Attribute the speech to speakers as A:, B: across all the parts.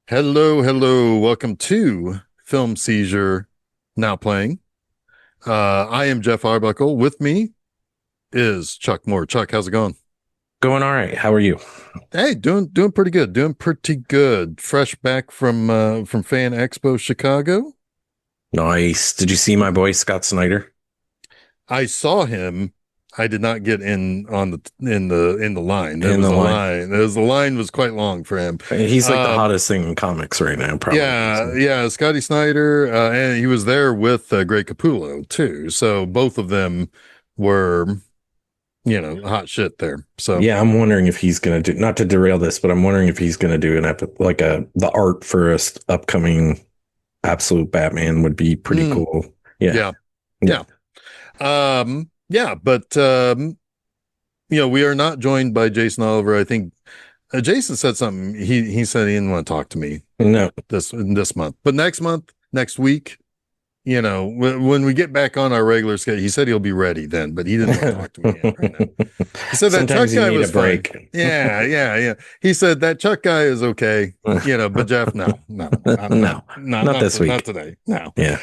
A: Hello, hello. Welcome to Film Seizure, now playing. I am Jeff Arbuckle. With me is Chuck Moore. Chuck, how's it going?
B: Going all right. How are you?
A: Hey, doing pretty good. Doing pretty good. Fresh back from Fan Expo Chicago.
B: Nice. Did you see my boy Scott Snyder?
A: I saw him. I did not get in on the line. There
B: In
A: was
B: the
A: a
B: line.
A: line. The line was quite long for him.
B: He's like the
A: Um,
B: hottest thing in comics right now, probably.
A: Yeah,
B: So.
A: yeah, Scotty Snyder, and he was there with Greg Capullo too. So both of them were, hot shit there. So,
B: Yeah, I'm wondering if he's gonna do, not to derail this, but I'm wondering if he's gonna do an like the art for upcoming Absolute Batman would be pretty
A: mm,
B: cool. Yeah.
A: yeah,
B: Yeah.
A: yeah, yeah. But we are not joined by Jason Oliver. I think Jason said something. He said he didn't want to talk to me
B: No.
A: this month, but next month, next week. When we get back on our regular schedule, he said he'll be ready then, but he didn't want to talk to me yet right now. He said that Chuck
B: Sometimes you
A: guy
B: need a
A: was fine.
B: break.
A: Yeah, yeah, yeah. He said that Chuck guy is okay, but Jeff, no, no,
B: No, not this
A: not
B: week.
A: today. No.
B: Yeah.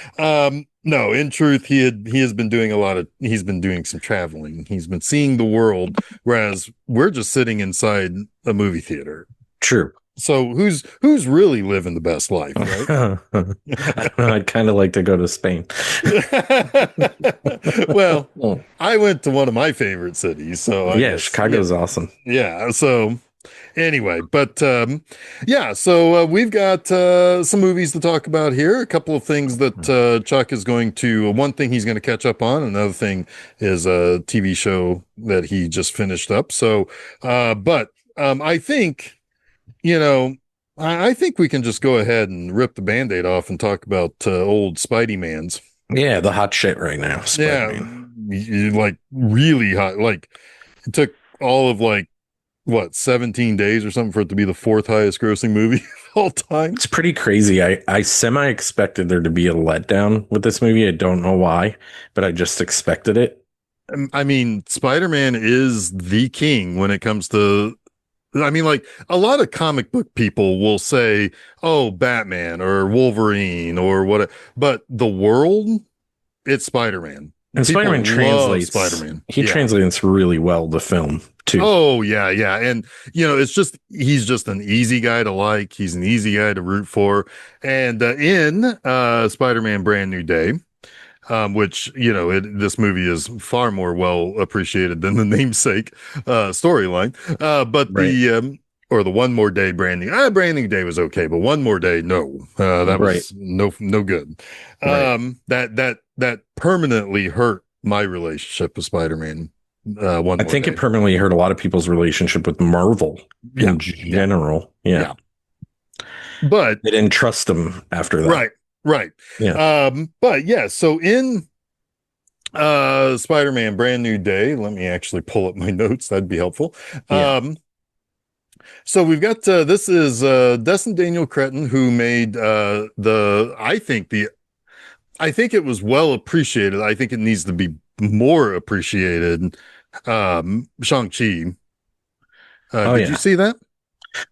A: No, in truth, he has been doing he's been doing some traveling. He's been seeing the world, whereas we're just sitting inside a movie theater.
B: True.
A: So who's really living the best life, right?
B: I don't know. I'd kind of like to go to Spain.
A: Well, I went to one of my favorite cities, so I
B: Yeah,
A: guess, yeah,
B: Chicago's awesome.
A: yeah. So anyway, but yeah, so we've got some movies to talk about here. A couple of things that Chuck is going to, one thing he's going to catch up on. Another thing is a TV show that he just finished up. So, but I think, you know, I think we can just go ahead and rip the Band-Aid off and talk about old Spidey Mans.
B: Yeah, the hot shit right now,
A: Yeah,
B: Spider-Man.
A: like really hot. Like it took all of like what 17 days or something for it to be the fourth highest grossing movie of all time.
B: It's pretty crazy. I semi expected there to be a letdown with this movie. I don't know why, but I just expected it.
A: I mean, Spider-Man is the king when it comes to. I mean, like a lot of comic book people will say, "Oh, Batman or Wolverine or what," but the world, it's Spider-Man.
B: And
A: People
B: Spider-Man
A: love
B: translates,
A: Spider-Man.
B: he
A: Yeah.
B: translates really well to film too.
A: Oh yeah, yeah. And it's just he's just an easy guy to like. He's an easy guy to root for. And in Spider-Man Brand New Day, which this movie is far more well appreciated than the namesake storyline. But
B: Right.
A: the or the One More Day Brand New Day was okay, but One More Day, no, that
B: Right.
A: was no good.
B: Right.
A: That permanently hurt my relationship with Spider-Man. One
B: I
A: More
B: think it
A: Day.
B: permanently hurt a lot of people's relationship with Marvel
A: Yeah,
B: in
A: yeah,
B: general. Yeah.
A: yeah. But
B: They didn't trust him after that.
A: right, right.
B: Yeah.
A: But yeah, so in Spider-Man Brand New Day, let me actually pull up my notes, that'd be helpful.
B: Yeah.
A: So we've got this is Destin Daniel Cretton, who made I think it was well appreciated. I think it needs to be more appreciated. Shang-Chi.
B: Oh
A: Did you
B: yeah.
A: see that?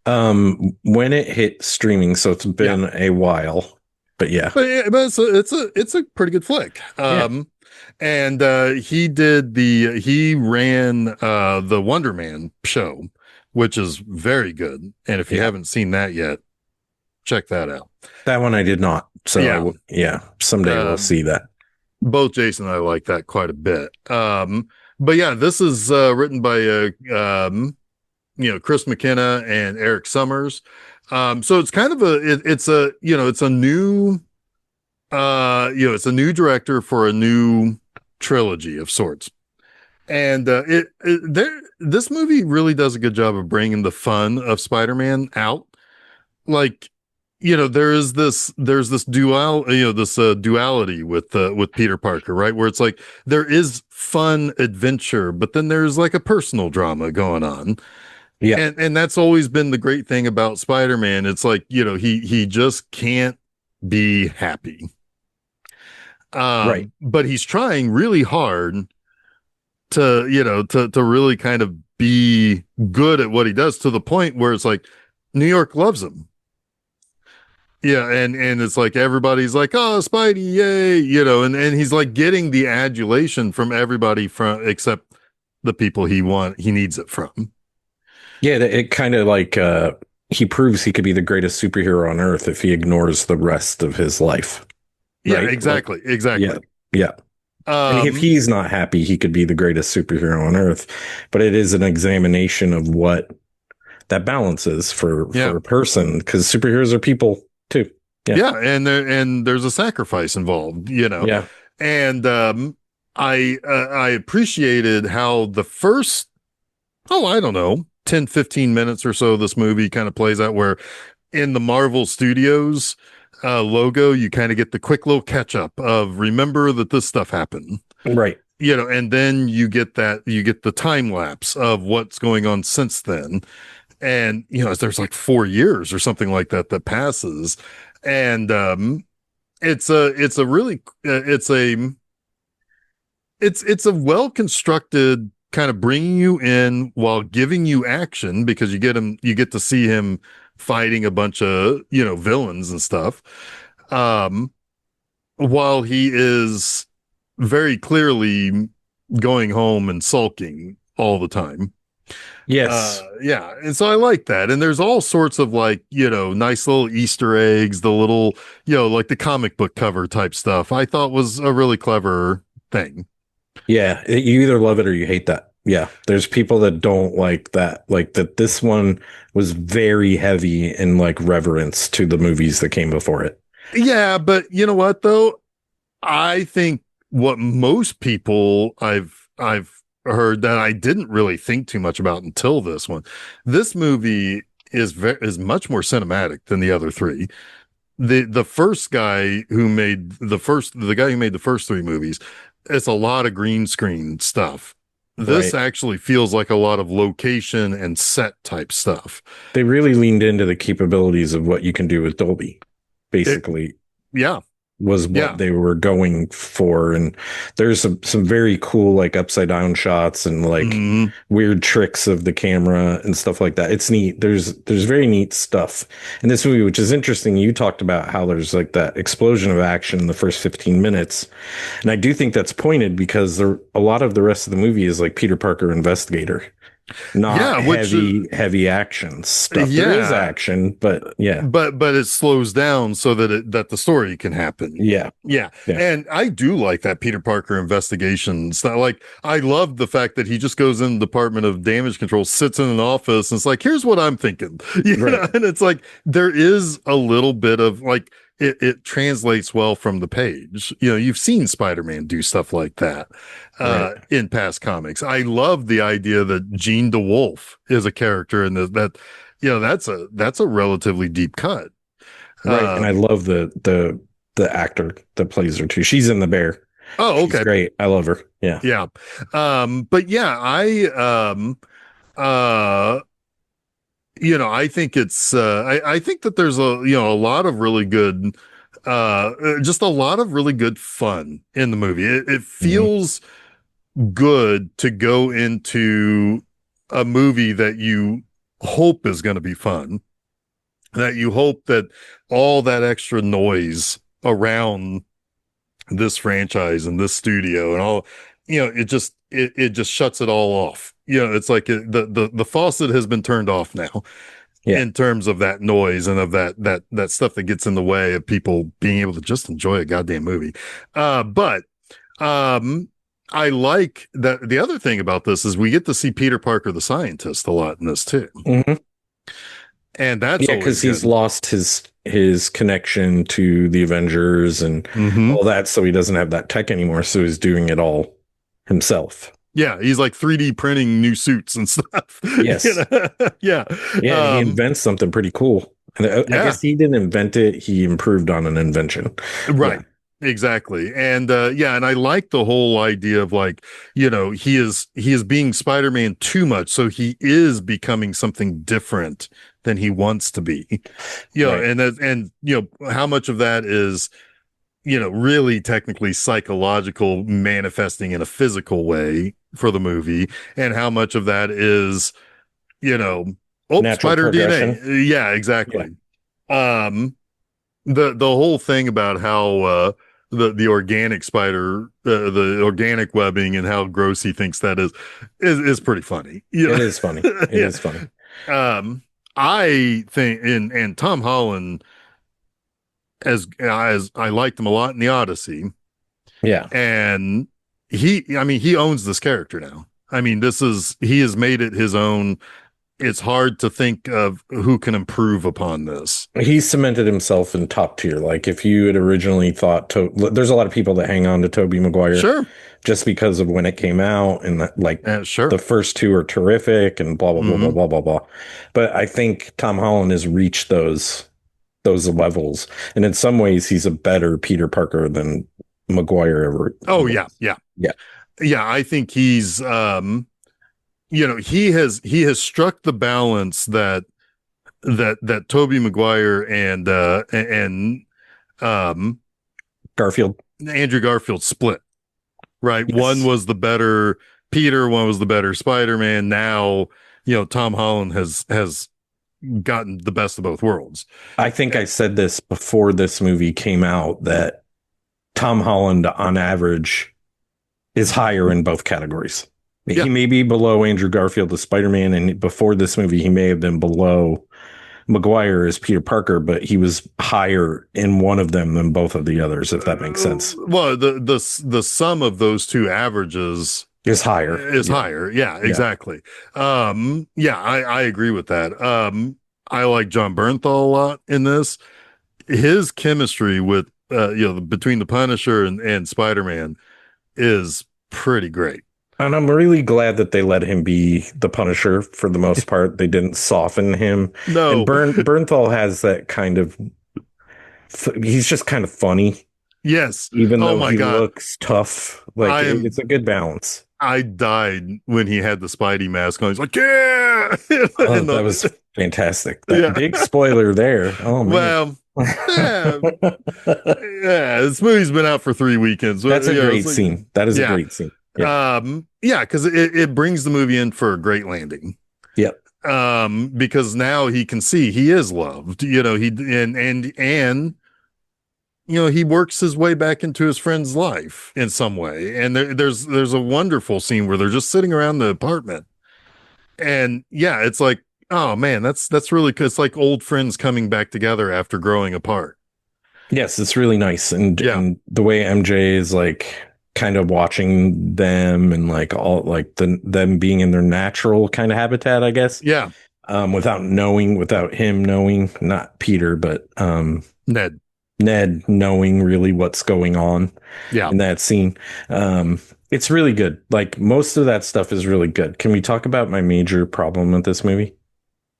B: When it hit streaming, so it's
A: Yeah.
B: been a while, but yeah.
A: But it's a pretty good flick.
B: Yeah.
A: And he ran the Wonder Man show, which is very good. And if you
B: Yeah.
A: haven't seen that yet, check that out.
B: That one I did not. So
A: Yeah.
B: yeah, someday we'll
A: Um,
B: see that.
A: both Jason and I like that quite a bit. But yeah, this is written by Chris McKenna and Eric Summers. So it's kind of it's a new it's a new director for a new trilogy of sorts. And this movie really does a good job of bringing the fun of Spider-Man out. Like, there's this duality with Peter Parker, right? Where it's like there is fun adventure, but then there's like a personal drama going on.
B: Yeah.
A: And that's always been the great thing about Spider-Man. It's like, he just can't be happy.
B: Right.
A: But he's trying really hard to really kind of be good at what he does, to the point where it's like New York loves him. Yeah, and it's like everybody's like, "Oh, Spidey, yay!" And he's like getting the adulation from everybody from except the people he needs it from.
B: Yeah, it kind of like he proves he could be the greatest superhero on earth if he ignores the rest of his life,
A: Yeah,
B: right? Like,
A: exactly,
B: yeah,
A: exactly.
B: yeah. And if
A: Um,
B: he's not happy, he could be the greatest superhero on earth. But it is an examination of what that balance is
A: yeah,
B: for a person, because superheroes are people too. Yeah,
A: yeah, and there's a sacrifice involved,
B: yeah,
A: and I appreciated how the first I don't know 10-15 minutes or so of this movie kind of plays out where in the Marvel Studios logo, you kind of get the quick little catch up of remember that this stuff happened,
B: right.
A: and then you get the time lapse of what's going on since then. And, there's like 4 years or something like that that passes. And it's a really, it's a well constructed kind of bringing you in while giving you action because you get to see him fighting a bunch of villains and stuff, um while he is very clearly going home and sulking all the time.
B: Yes.
A: Yeah, and so I like that. And there's all sorts of like nice little Easter eggs, the little like the comic book cover type stuff I thought was a really clever thing.
B: Yeah, you either love it or you hate that. Yeah, there's people that don't like that. Like that this one was very heavy in like reverence to the movies that came before it.
A: Yeah, but you know what though? I think what most people I've heard that I didn't really think too much about until this one. This movie is much more cinematic than the other three. The first guy who made the guy who made the first three movies, it's a lot of green screen stuff. This
B: Right.
A: actually feels like a lot of location and set type stuff.
B: They really leaned into the capabilities of what you can do with Dolby,
A: It
B: basically,
A: yeah,
B: was what
A: yeah.
B: they were going for. And there's some very cool like upside down shots and like
A: Mhm.
B: weird tricks of the camera and stuff like that. It's neat. There's very neat stuff in this movie, which is interesting. You talked about how there's like that explosion of action in the first 15 minutes. And I do think that's pointed because a lot of the rest of the movie is like Peter Parker investigator, not
A: Yeah, which
B: heavy action stuff. There is
A: yeah,
B: action, but yeah,
A: but it slows down so that the story can happen.
B: yeah,
A: Yeah,
B: yeah,
A: and I do like that Peter Parker investigation stuff. Like I love the fact that he just goes in the Department of Damage Control, sits in an office, and it's like, here's what I'm thinking.
B: right,
A: And it's like there is a little bit of like it translates well from the page. You've seen Spider-Man do stuff like that
B: right.
A: in past comics. I love the idea that Jean DeWolf is a character in this that that's a relatively deep cut.
B: Right. And I
A: Um,
B: love the actor that plays her too. She's in The Bear.
A: oh,
B: She's
A: okay.
B: great. I love her. Yeah.
A: Yeah. But yeah, uh I think I think that there's a lot of really good just a lot of really good fun in the movie. It
B: Mhm.
A: feels good to go into a movie that you hope is going to be fun, that you hope that all that extra noise around this franchise and this studio and all, it just shuts it all off. It's like the faucet has been turned off now
B: Yeah.
A: in terms of that noise and of that stuff that gets in the way of people being able to just enjoy a goddamn movie. But um I like that the other thing about this is we get to see Peter Parker the scientist a lot in this too.
B: Hmm.
A: And that's
B: Yeah,
A: always
B: because he's
A: good.
B: lost his connection to the Avengers and
A: Mm-hmm.
B: all that, so he doesn't have that tech anymore. So he's doing it all himself.
A: Yeah, he's like 3D printing new suits and stuff.
B: Yes.
A: Yeah.
B: Yeah, and he
A: Um,
B: invents something pretty cool. And I
A: yeah,
B: guess he didn't invent it, he improved on an invention. Yeah.
A: right. Exactly. And yeah, and I like the whole idea of like, he is being Spider-Man too much, so he is becoming something different than he wants to be.
B: Right.
A: And how much of that is really technically psychological manifesting in a physical way for the movie, and how much of that is, you know, oh,
B: Natural
A: spider
B: progression.
A: DNA. Yeah,
B: Yeah.
A: exactly. Um, the whole thing about how the organic spider, the organic webbing, and how gross he thinks that is pretty funny.
B: It
A: Yeah,
B: is funny. It
A: yeah.
B: is funny.
A: Um, I think, and Tom Holland, as I liked him a lot in the Odyssey,
B: Yeah.
A: and I mean, he owns this character now. I mean, he has made it his own. It's hard to think of who can improve upon this.
B: He cemented himself in top tier. Like if you had originally thought there's a lot of people that hang on to Tobey Maguire
A: Sure.
B: just because of when it came out and that, like
A: Sure.
B: the first two are terrific and blah blah blah blah
A: Hmm.
B: blah blah blah. But I think Tom Holland has reached those levels, and in some ways he's a better Peter Parker than Maguire ever
A: Oh
B: was.
A: yeah, yeah,
B: Yeah.
A: yeah. I think he's he has struck the balance that Tobey Maguire and um
B: Garfield.
A: Andrew Garfield split. Right. One
B: Yes.
A: was the better Peter, one was the better Spider-Man. Now, Tom Holland has gotten the best of both worlds.
B: I think I said this before this movie came out that Tom Holland on average is higher in both categories.
A: Yeah.
B: He may be below Andrew Garfield as Spider-Man, and before this movie, he may have been below Maguire as Peter Parker, but he was higher in one of them than both of the others, if that makes sense.
A: Well, the sum of those two averages
B: Is higher.
A: is
B: Yeah.
A: higher. Yeah,
B: Yeah.
A: exactly. Yeah, I agree with that. I like John Bernthal a lot in this. His chemistry with between the Punisher and Spider-Man is pretty great.
B: And I'm really glad that they let him be the Punisher for the most part. They didn't soften him. And
A: No.
B: Bernthal has that kind of, he's just kind of funny,
A: Yes.
B: even
A: Oh
B: though
A: my
B: he
A: God.
B: looks tough. Like it's a good balance.
A: I died when he had the Spidey mask on. He's like, yeah.
B: Oh, that was fantastic. That
A: Yeah.
B: big spoiler there. Oh man.
A: Well, yeah, yeah. This movie's been out for 3 weekends.
B: That's a great
A: it's like,
B: scene. That is a
A: yeah.
B: great scene. Yeah.
A: Yeah, because it brings the movie in for a great landing.
B: Yep.
A: Because now he can see he is loved. He and he works his way back into his friend's life in some way. And there's a wonderful scene where they're just sitting around the apartment. And yeah, it's like, oh man, that's really good. It's like old friends coming back together after growing apart.
B: Yes, it's really nice. And,
A: Yeah.
B: and the way MJ is like kind of watching them and like all like them being in their natural kind of habitat, I guess.
A: Yeah.
B: Without him knowing, not Peter, but
A: Ned.
B: Ned knowing really what's going on
A: Yeah.
B: in that scene. It's really good. Like most of that stuff is really good. Can we talk about my major problem with this movie?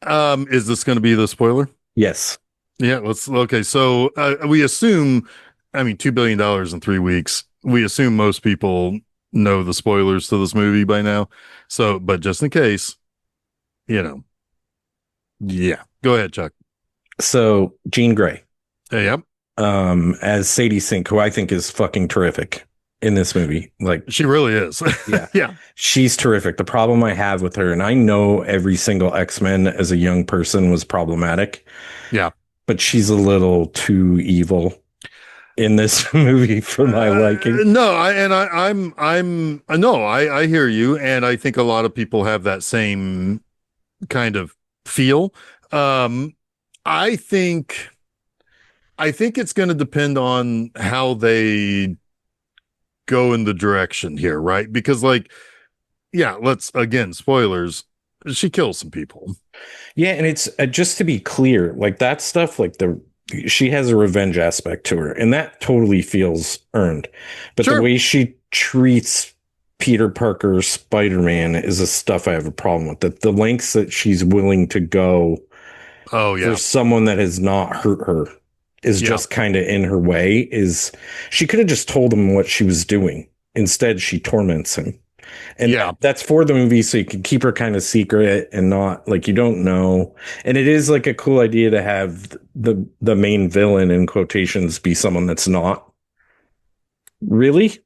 A: Is this going to be the spoiler?
B: Yes.
A: Yeah, okay. So we assume, I mean, $2 billion in 3 weeks. We assume most people know the spoilers to this movie by now. So, but just in case, yeah. Go ahead, Chuck.
B: So Jean Grey,
A: Hey, yep.
B: as Sadie Sink, who I think is fucking terrific in this movie. Like
A: She really is.
B: Yeah.
A: Yeah.
B: she's terrific. The problem I have with her, and I know every single X-Men as a young person was problematic.
A: Yeah.
B: But she's a little too evil in this movie for my liking.
A: No, I hear you, and I think a lot of people have that same kind of feel. I think it's going to depend on how they go in the direction here, right? Because let's again, spoilers. She kills some people.
B: Yeah, and it's just to be clear, like that stuff, like she has a revenge aspect to her, and that totally feels earned. But
A: Sure.
B: the way she treats Peter Parker, Spider-Man, is the stuff I have a problem with. That the lengths that she's willing to go
A: Oh yeah.
B: for someone that has not hurt her is
A: Yeah.
B: just kind of in her way. Is she could have just told him what she was doing. Instead, she torments him. And
A: Yeah.
B: that's for the movie, so you can keep her kind of secret and not like you don't know. And it is like a cool idea to have the main villain in quotations be someone that's not really.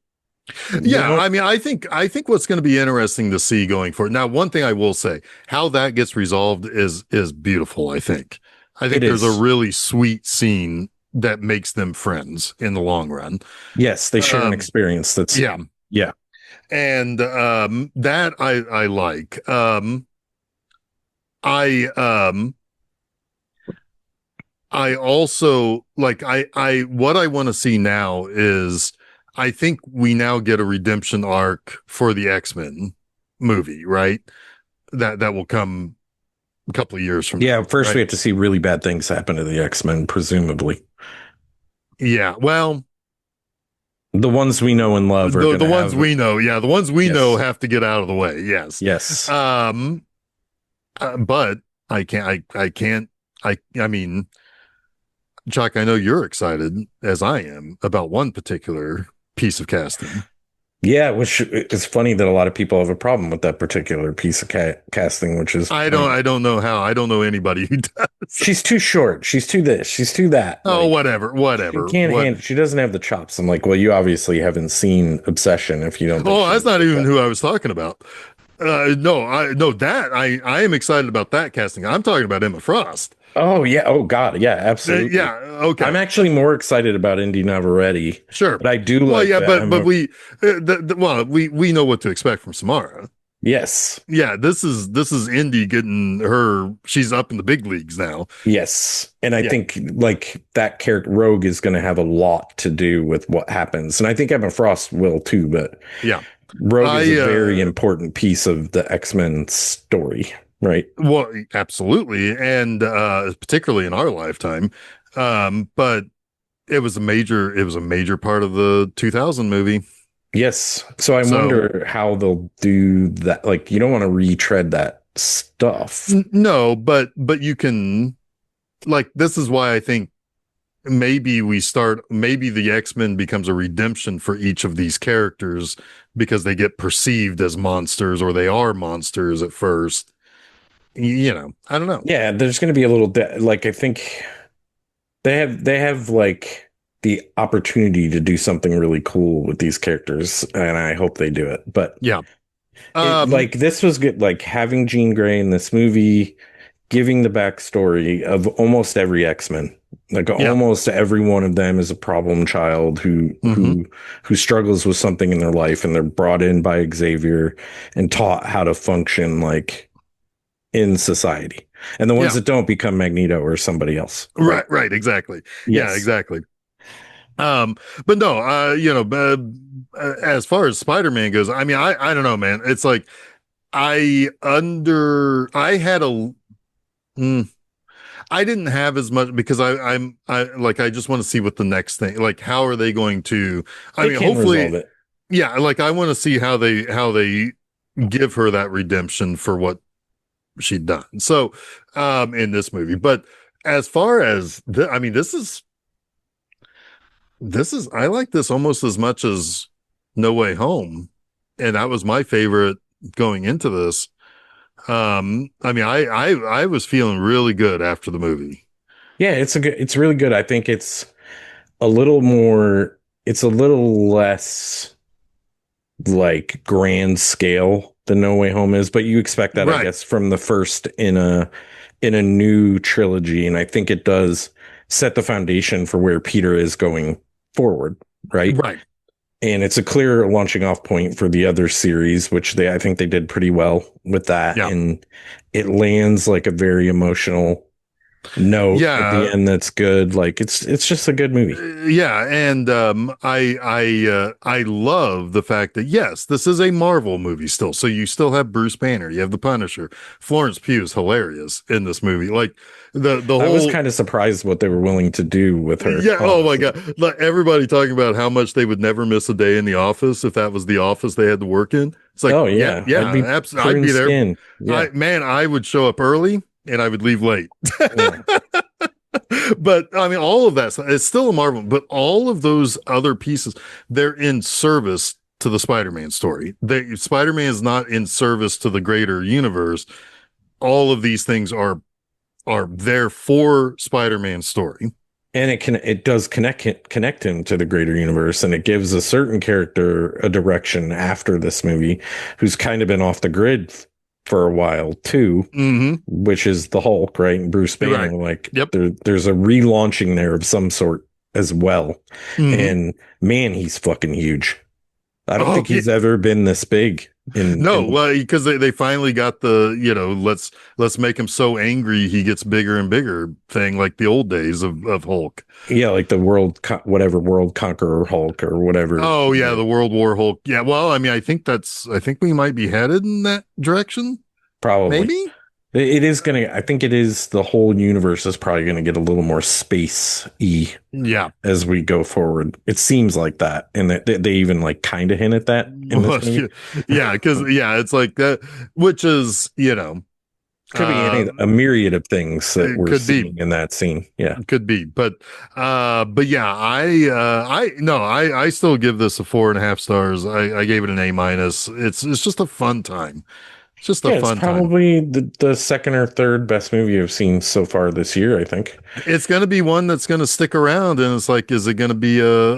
A: Yeah,
B: You know?
A: I mean, I think what's going to be interesting to see going forward. Now, one thing I will say, how that gets resolved is beautiful. I think
B: It
A: there's
B: is.
A: a really sweet scene that makes them friends in the long run.
B: Yes, they share an
A: Um,
B: experience that's
A: yeah,
B: yeah.
A: and that I like. I I also like I what I want to see now is I think we now get a redemption arc for the X-Men movie, right? That will come a couple of years from
B: Yeah,
A: now,
B: first we
A: right?
B: have to see really bad things happen to the X-Men, presumably.
A: Yeah. Well,
B: The ones we know and love are
A: the
B: going to
A: ones
B: have
A: we know, yeah, the ones we know
B: yes.
A: have to get out of the way. Yes.
B: Yes.
A: Um but I can't I mean, Chuck, I know you're excited as I am about one particular piece of casting.
B: Yeah, which it's funny that a lot of people have a problem with that particular piece of casting, which is
A: I
B: pointless.
A: don't know how. I don't know anybody who does.
B: She's too short. She's too this. She's too that.
A: Oh,
B: Like
A: whatever,
B: she
A: whatever.
B: can't
A: What?
B: handle. She doesn't have the chops. I'm like, well, you obviously haven't seen Obsession if you don't think
A: Oh,
B: she
A: that's
B: looks
A: not
B: like
A: even
B: that.
A: who I was talking about. No, I am excited about that casting. I'm talking about Emma Frost.
B: Oh yeah. Oh God. Yeah. Absolutely.
A: Yeah,
B: I'm
A: okay.
B: actually more excited about Indy Navarrete,
A: Sure.
B: but I do
A: Well,
B: like
A: yeah,
B: that.
A: but well, we know what to expect from Samara.
B: Yes.
A: Yeah, this is Indy getting her. She's up in the big leagues now.
B: Yes. And I
A: Yeah,
B: think like that character Rogue is going to have a lot to do with what happens. And I think Emma Frost will too, but
A: yeah.
B: Rogue is a
A: I
B: very important piece of the X-Men story, right?
A: Well, absolutely, and particularly in our lifetime. But it was a major part of the 2000 movie.
B: Yes. So I
A: So
B: wonder how they'll do that. Like you don't want to retread that stuff.
A: no, but you can like this is why I think maybe the X-Men becomes a redemption for each of these characters because they get perceived as monsters or they are monsters at first. I don't know.
B: Yeah, there's going to be a little like I think they have like the opportunity to do something really cool with these characters and I hope they do it. But
A: Yeah.
B: it
A: Um
B: like this was good like having Jean Grey in this movie giving the backstory of almost every X-Men. Like
A: yeah.
B: almost every one of them is a problem child who
A: Hmm.
B: who struggles with something in their life and they're brought in by Xavier and taught how to function like in society. And the ones
A: Yeah.
B: that don't become Magneto or somebody else, right?
A: Right, exactly. Yeah,
B: Yes.
A: exactly. Um, but no, as far as Spider-Man goes, I mean, I don't know, man. It's like I had a mm, I didn't have as much because I just want to see what the next thing like how are they going to I
B: They
A: mean
B: can resolve
A: hopefully
B: it.
A: yeah like I want to see how they give her that redemption for what she'd done. So in this movie, but as far as I mean this is I like this almost as much as No Way Home, and that was my favorite going into this. I mean, I was feeling really good after the movie.
B: Yeah, it's really good. I think it's a little less like grand scale than No Way Home is, but you expect that, I
A: Right,
B: guess, from the first in a new trilogy, and I think it does set the foundation for where Peter is going forward, right?
A: right,
B: And it's a clear launching off point for the other series, which I think they did pretty well with that,
A: yeah,
B: and it lands like a very emotional note at the
A: yeah.
B: end that's good. Like it's just a good movie.
A: Yeah, and I love the fact that yes, this is a Marvel movie still. So you still have Bruce Banner, you have the Punisher. Florence Pugh is hilarious in this movie. Like the
B: I was
A: whole
B: kind of surprised what they were willing to do with her,
A: yeah. Oh my
B: honestly.
A: God, like everybody talking about how much they would never miss a day in the office if that was the office they had to work in. It's like
B: Oh
A: yeah,
B: yeah,
A: yeah,
B: I'd be
A: absolutely. I'd
B: prune
A: be there.
B: skin. Yeah,
A: I would show up early and I would leave late.
B: yeah.
A: But I mean, all of that it's still a Marvel, but all of those other pieces, they're in service to the Spider-Man story. Spider-Man is not in service to the greater universe. All of these things are there for Spider-Man's story.
B: And it does connect him to the greater universe, and it gives a certain character a direction after this movie, who's kind of been off the grid for a while too,
A: Mm-hmm.
B: which is the Hulk, right? And Bruce
A: Right.
B: Banner. Like
A: Yep.
B: there's a relaunching there of some sort. as well.
A: Hmm.
B: And man, he's fucking huge. I don't
A: Oh,
B: think
A: yeah.
B: he's ever been this big
A: No,
B: in
A: well, because they finally got the, let's make him so angry he gets bigger and bigger thing, like the old days of Hulk.
B: yeah, like the whatever world conqueror Hulk or whatever.
A: Oh yeah,
B: Yeah,
A: the World War Hulk. Yeah, well, I mean, I think we might be headed in that direction.
B: probably.
A: Maybe.
B: It is gonna. I think it is. The whole universe is probably gonna get a little more space-y
A: Yeah.
B: as we go forward. It seems like that, and that they even like kind of hint at that in this
A: Well,
B: movie.
A: yeah, because yeah, it's like that, which is,
B: Could be
A: uh,
B: a myriad of things that
A: it
B: we're
A: could be.
B: seeing in that scene. Yeah.
A: Could be, but yeah, I no, I still give this a 4.5 stars. I gave it an A minus. It's just a fun time. It's just a
B: Yeah, it's
A: fun time.
B: probably the second or third best movie I've seen so far this year, I think.
A: It's going to be one that's going to stick around, and it's like, is it going to be a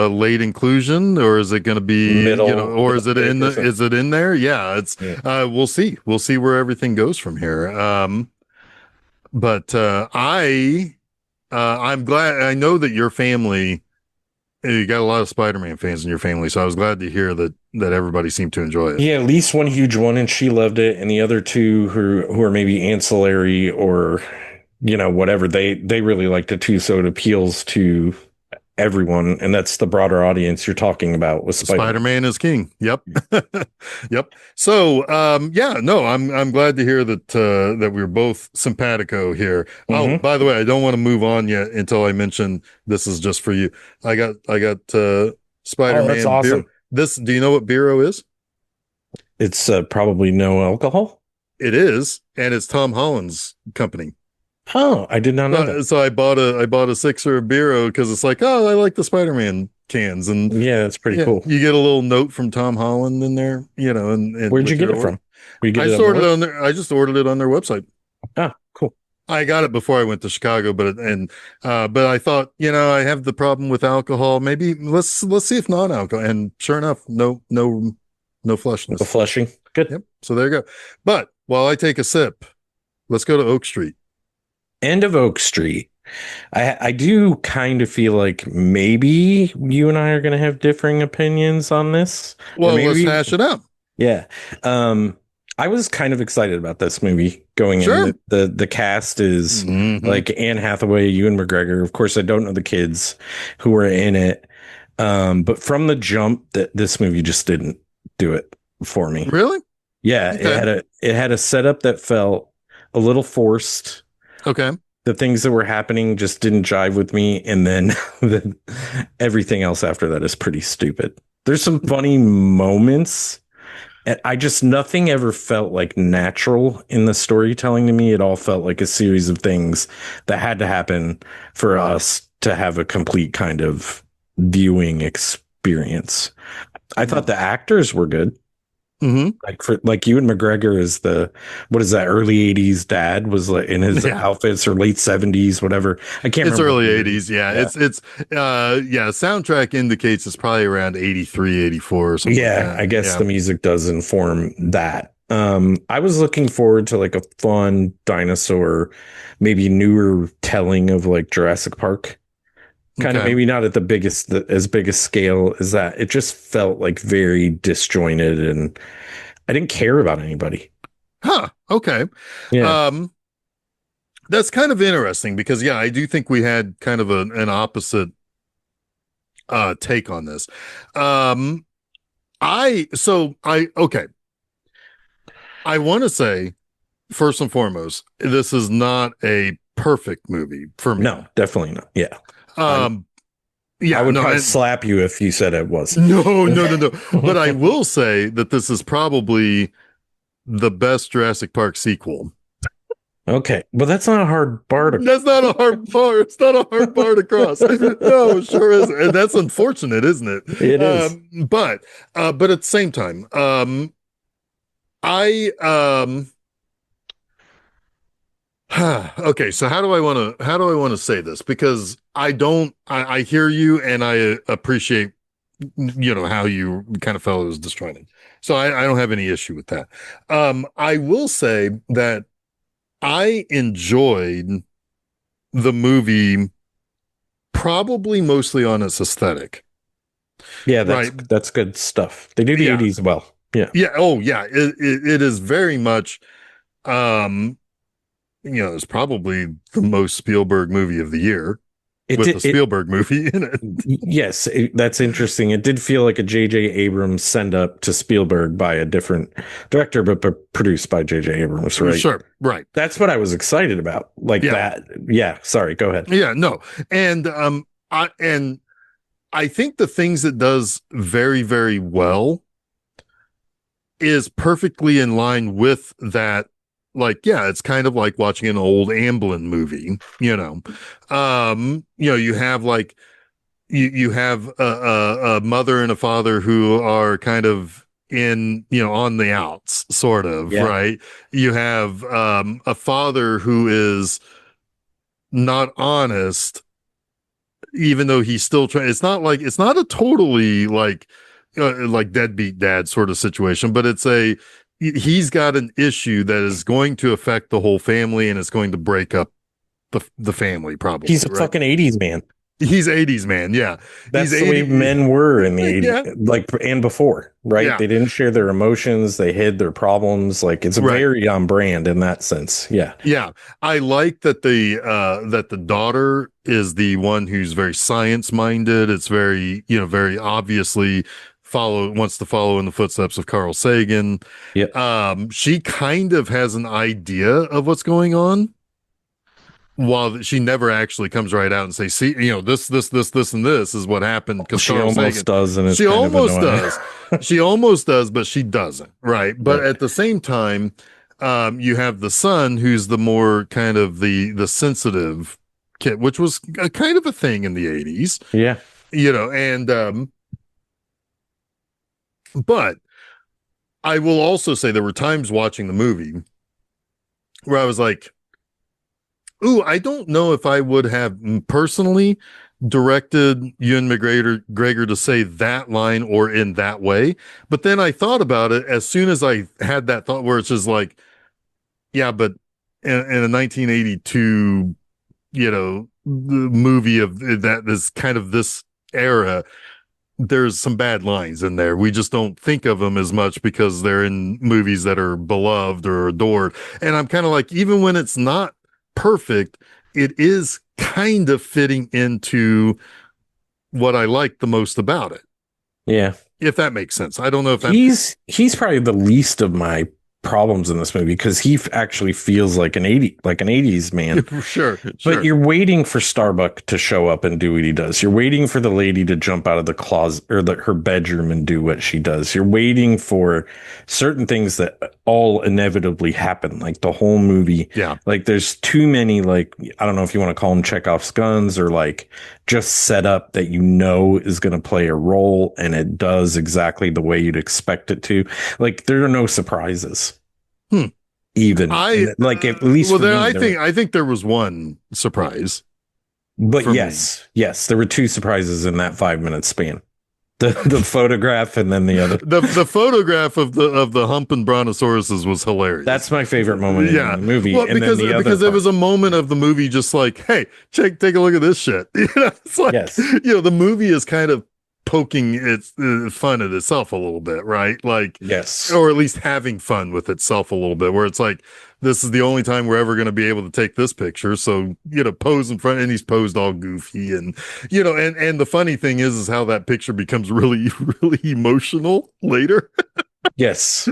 A: late inclusion, or is it going to be, or is
B: Middle
A: it
B: pick or something.
A: is it in there? Yeah, it's
B: Yeah.
A: we'll see where everything goes from here. But I'm glad. I know that your family, you got a lot of Spider-Man fans in your family, so I was glad to hear that everybody seemed to enjoy it.
B: Yeah, at least one huge one, and she loved it, and the other two who are maybe ancillary or whatever, they really liked it too. So it appeals to everyone, and that's the broader audience you're talking about with Spider-Man.
A: Spider-Man is king. Yep. Yep. So, yeah, no, I'm glad to hear that we're both simpatico here. Oh,
B: Mm-hmm.
A: by the way, I don't want to move on yet until I mention this is just for you. I got
B: Oh, that's
A: Spider-Man beer.
B: awesome.
A: Do you know what Biro is?
B: It's probably no alcohol.
A: It is, and it's Tom Holland's company.
B: Oh, I did not know that.
A: So I bought a sixer of Biro because it's like, oh, I like the Spider-Man cans, and
B: Yeah, that's pretty
A: yeah,
B: cool.
A: you get a little note from Tom Holland in there, and
B: Where'd you
A: with
B: get
A: your
B: it
A: order.
B: from? We get it up north.
A: I just ordered it on their website.
B: Ah, cool.
A: I got it before I went to Chicago, but I thought, I have the problem with alcohol. Maybe let's see if non-alcohol. And sure enough, no
B: The
A: flushness.
B: flushing. Good.
A: Yep. So there you go. But while I take a sip, let's go to Oak Street.
B: End of Oak Street. I do kind of feel like maybe you and I are going to have differing opinions on this, or
A: Well, let's
B: maybe,
A: hash it out.
B: yeah. Um, I was kind of excited about this movie going in.
A: Sure.
B: The cast is
A: Hmm.
B: like Anne Hathaway, Ewan McGregor. Of course, I don't know the kids who are in it, but from the jump, that this movie just didn't do it for me.
A: Really?
B: Yeah,
A: Okay.
B: it had a setup that felt a little forced.
A: Okay.
B: The things that were happening just didn't jive with me, and then everything else after that is pretty stupid. There's some funny moments, and I just nothing ever felt like natural in the storytelling to me. It all felt like a series of things that had to happen for us to have a complete kind of viewing experience. I thought the actors were good.
A: Hmm.
B: Like Ewan McGregor is what is that, early 80s dad was like in his
A: Yeah.
B: outfits, or late 70s, whatever. I can't
A: It's
B: remember what
A: early
B: year.
A: 80s. Yeah.
B: Yeah.
A: Yeah, soundtrack indicates it's probably around 83, 84 or something like
B: Yeah,
A: that.
B: I guess
A: Yeah.
B: the music does inform that. I was looking forward to like a fun dinosaur, maybe newer telling of like Jurassic Park. Kind of
A: Okay.
B: maybe not at as big a scale as that. It just felt like very disjointed, and I didn't care about anybody.
A: Huh. Okay.
B: Yeah.
A: Um, that's kind of interesting because yeah, I do think we had kind of an opposite take on this. Um, okay. I want to say first and foremost, this is not a perfect movie for me.
B: No, definitely not. Yeah. I'm
A: Um,
B: I
A: yeah,
B: would
A: no,
B: probably
A: and
B: slap you if you said it was.
A: no. But I will say that this is probably the best Jurassic Park sequel.
B: Okay, but that's not a hard bar to.
A: That's not a hard bar. It's not a hard bar to cross. No, it sure isn't. And that's unfortunate, isn't it?
B: It is.
A: But at the same time, I okay, so how do I want to say this? Because I hear you and I appreciate how you kind of felt it was disjointed. So I don't have any issue with that. I will say that I enjoyed the movie probably mostly on its aesthetic,
B: Yeah,
A: right?
B: that's good stuff. They do the
A: Yeah,
B: 80s well. Yeah.
A: yeah. Oh, yeah. It is very much. Um, it's probably the most Spielberg movie of the year
B: It
A: with
B: did
A: the
B: it
A: Spielberg movie in it.
B: Yes, that's interesting. It did feel like a J.J. Abrams send up to Spielberg by a different director, but produced by J.J. Abrams, right?
A: Sure, right.
B: That's what I was excited about. Like
A: Yeah,
B: that. Yeah, sorry, go ahead.
A: yeah. No, and I think the things it does very, very well is perfectly in line with that. Like, yeah, it's kind of like watching an old Amblin movie, you have like you have a mother and a father who are kind of in, on the outs, sort of,
B: Yeah.
A: right? You have a father who is not honest, even though he's still trying. It's not a totally like deadbeat dad sort of situation, but he's got an issue that is going to affect the whole family and it's going to break up the family
B: He's
A: probably,
B: a
A: right?
B: fucking 80s man.
A: He's 80s man, yeah. He's
B: That's the way
A: 80.
B: men were in the 80s,
A: Yeah,
B: like and before, right?
A: yeah,
B: They didn't share their emotions, they hid their problems. Like it's
A: right.
B: very on brand in that sense. Yeah.
A: Yeah. I like that the daughter is the one who's very science minded. It's very, very obviously wants to follow in the footsteps of Carl Sagan.
B: Yep.
A: She kind of has an idea of what's going on, while she never actually comes right out and say, see, this, and this is what happened because
B: She
A: Carl
B: almost
A: Sagan.
B: does, and it's
A: She
B: kind of
A: almost
B: annoying.
A: does. She almost does, but she doesn't. Right. But
B: Right.
A: at the same time, you have the son who's the more kind of the sensitive kid, which was a kind of a thing in the 80s,
B: Yeah.
A: and but I will also say there were times watching the movie where I was like, ooh, I don't know if I would have personally directed Ewan Gregor to say that line or in that way. But then I thought about it as soon as I had that thought where it's just like, yeah, but in a 1982, the movie of that is kind of this era, there's some bad lines in there. We just don't think of them as much because they're in movies that are beloved or adored. And I'm kind of like, even when it's not perfect, it is kind of fitting into what I like the most about it.
B: Yeah.
A: If that makes sense. I don't know if that.
B: He's probably the least of my problems in this movie because actually feels like an 80s man.
A: Sure,
B: But
A: sure.
B: you're waiting for Starbuck to show up and do what he does. You're waiting for the lady to jump out of the closet or her bedroom and do what she does. You're waiting for certain things that all inevitably happen, like the whole movie.
A: Yeah.
B: Like there's too many, like, I don't know if you want to call them Chekhov's guns or like just set up that is going to play a role and it does exactly the way you'd expect it to. Like there are no surprises. Even like at least
A: well,
B: for
A: then
B: me,
A: I think there was one surprise.
B: but yes, there were two surprises in that 5 minute span. The photograph and then the other.
A: The photograph of the humping brontosauruses was hilarious.
B: That's my favorite moment in the movie.
A: Well,
B: and then
A: because there was a moment of the movie just like, hey, take a look at this shit. It's like,
B: yes,
A: the movie is kind of poking its fun at itself a little bit, right? Like,
B: yes,
A: or at least having fun with itself a little bit, where it's like, this is the only time we're ever going to be able to take this picture. So, pose in front, and he's posed all goofy. And, and the funny thing is how that picture becomes really, really emotional later,
B: yes,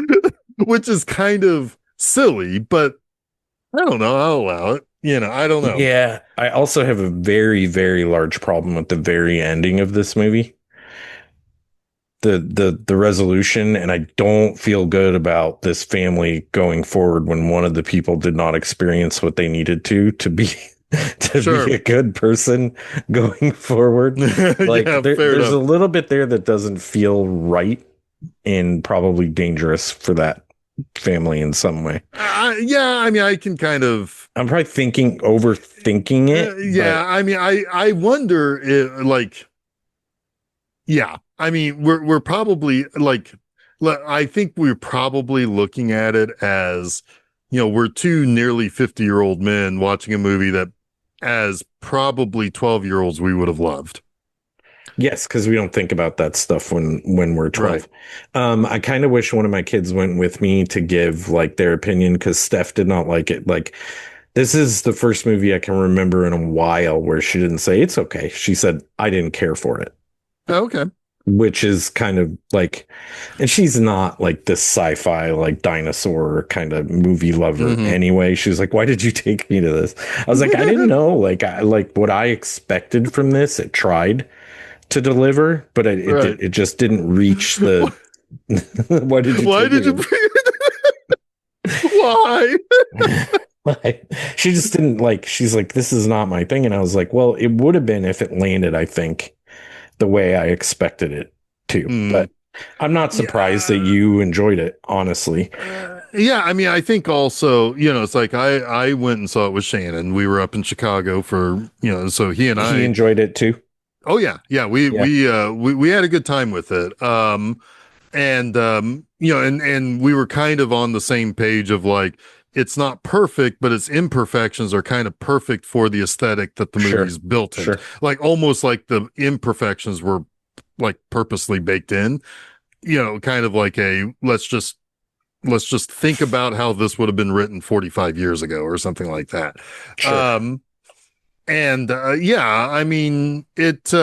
A: which is kind of silly, but I don't know. I'll allow it. I don't know.
B: yeah. I also have a very, very large problem with the very ending of this movie. The resolution, and I don't feel good about this family going forward when one of the people did not experience what they needed to be be a good person going forward. Like
A: Yeah,
B: there's a little bit there that doesn't feel right and probably dangerous for that family in some way.
A: Yeah, I mean, I can kind of.
B: I'm probably overthinking it.
A: Yeah, I mean, I wonder if, like, yeah, I mean, we're probably like, I think we're probably looking at it as, we're two nearly 50-year-old men watching a movie that as probably 12-year-olds we would have loved.
B: Yes, because we don't think about that stuff when we're
A: Right.
B: 12. I kind of wish one of my kids went with me to give like their opinion because Steph did not like it. Like this is the first movie I can remember in a while where she didn't say it's okay. She said I didn't care for it,
A: Okay.
B: which is kind of like, and she's not like this sci-fi like dinosaur kind of movie lover
A: Hmm.
B: anyway. She was like, "Why did you take me to this?" I was like, "I didn't know. Like I like what I expected from this. It tried to deliver, but
A: Right.
B: it just didn't reach the." Why did you
A: Why
B: take
A: did you
B: me?
A: why?
B: Like, she just didn't like. She's like, "This is not my thing," and I was like, "Well, it would have been if it landed. I think the way I expected it to,
A: Hmm.
B: but." I'm not surprised that
A: Yeah.
B: you enjoyed it, honestly.
A: Yeah, I mean, I think also, it's like I went and saw it with Shannon. We were up in Chicago for, so he and
B: He
A: I.
B: enjoyed it too.
A: Oh yeah, yeah, we
B: Yeah,
A: we uh we had a good time with it. And and we were kind of on the same page of like it's not perfect, but its imperfections are kind of perfect for the aesthetic that the
B: sure,
A: movie's built in.
B: sure,
A: Like almost like the imperfections were like purposely baked in, kind of like a let's just think about how this would have been written 45 years ago or something like that.
B: sure.
A: Um and yeah, I mean it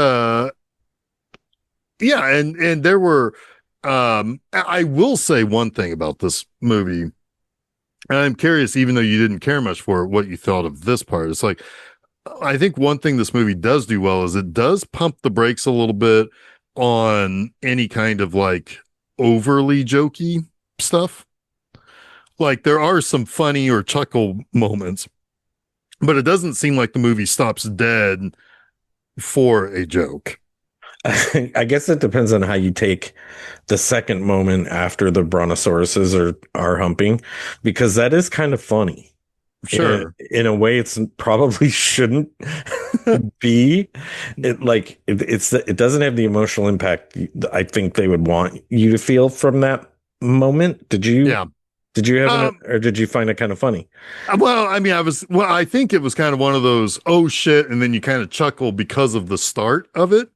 A: yeah, and there were I will say one thing about this movie. And I'm curious, even though you didn't care much for it, what you thought of this part. It's like I think one thing this movie does do well is it does pump the brakes a little bit on any kind of like overly jokey stuff. Like there are some funny or chuckle moments, but it doesn't seem like the movie stops dead for a joke.
B: I guess it depends on how you take the second moment after the brontosauruses are humping, because that is kind of funny.
A: Sure.
B: In a way, it's probably shouldn't be. It doesn't have the emotional impact I think they would want you to feel from that moment.
A: Yeah.
B: Did you have an
A: Um,
B: or did you find it kind of funny?
A: well, I mean, I think it was kind of one of those, oh shit. And then you kind of chuckle because of the start of it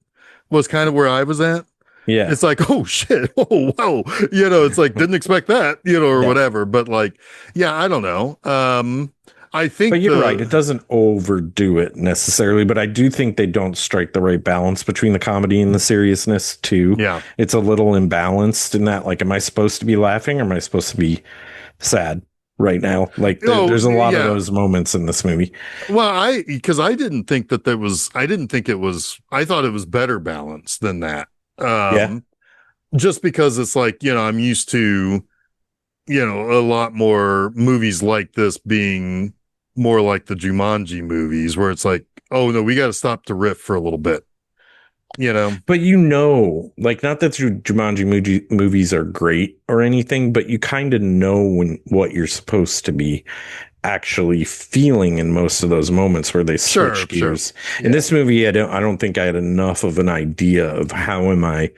A: was kind of where I was at.
B: Yeah,
A: It's like, oh shit. Oh, wow. It's like, didn't expect that, or
B: yeah.
A: whatever. But like, yeah, I don't know. I
B: But
A: think
B: you're right. It
A: the,
B: doesn't overdo it necessarily, but I do think they don't strike the right balance between the comedy and the seriousness too.
A: yeah.
B: It's a little imbalanced in that, like, am I supposed to be laughing or am I supposed to be sad right now? Like,
A: Oh,
B: there's a lot of
A: yeah.
B: those moments in this movie.
A: Well, because I didn't think that I didn't think it was, I thought it was better balanced than that.
B: Yeah.
A: Um, just because it's like, I'm used to, a lot more movies like this being more like the Jumanji movies where it's like, oh no, we got to stop to riff for a little bit, you know?
B: But like, not that Jumanji movies are great or anything, but you kind of know what you're supposed to be actually feeling in most of those moments where they
A: Sure,
B: switch
A: sure.
B: gears. In
A: Yeah.
B: this movie, I don't think I had enough of an idea of how am I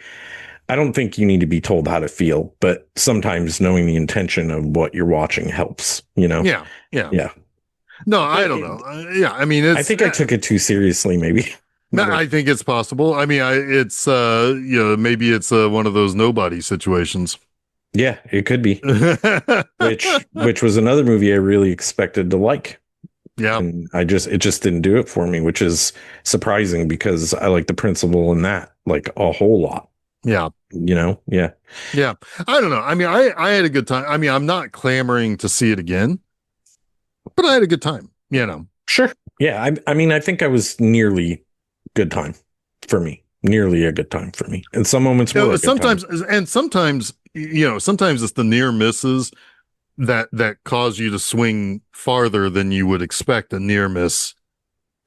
B: don't think you need to be told how to feel, but sometimes knowing the intention of what you're watching helps, you know?
A: Yeah. Yeah.
B: Yeah.
A: No, I
B: But
A: don't know. Yeah. I mean,
B: I think I took it too seriously, maybe. But
A: I think it's possible. I mean, it's, maybe it's one of those nobody situations.
B: yeah, it could be. Which was another movie I really expected to like.
A: Yeah.
B: And it just didn't do it for me, which is surprising because I like the principal in that like a whole lot,
A: Yeah.
B: you know? Yeah.
A: Yeah. I don't know. I mean, I had a good time. I mean, I'm not clamoring to see it again, but I had a good time.
B: Sure. Yeah. I mean, I think I was nearly good time for me, nearly a good time for me. And some moments were a good time.
A: Sometimes it's the near misses that cause you to swing farther than you would expect a near miss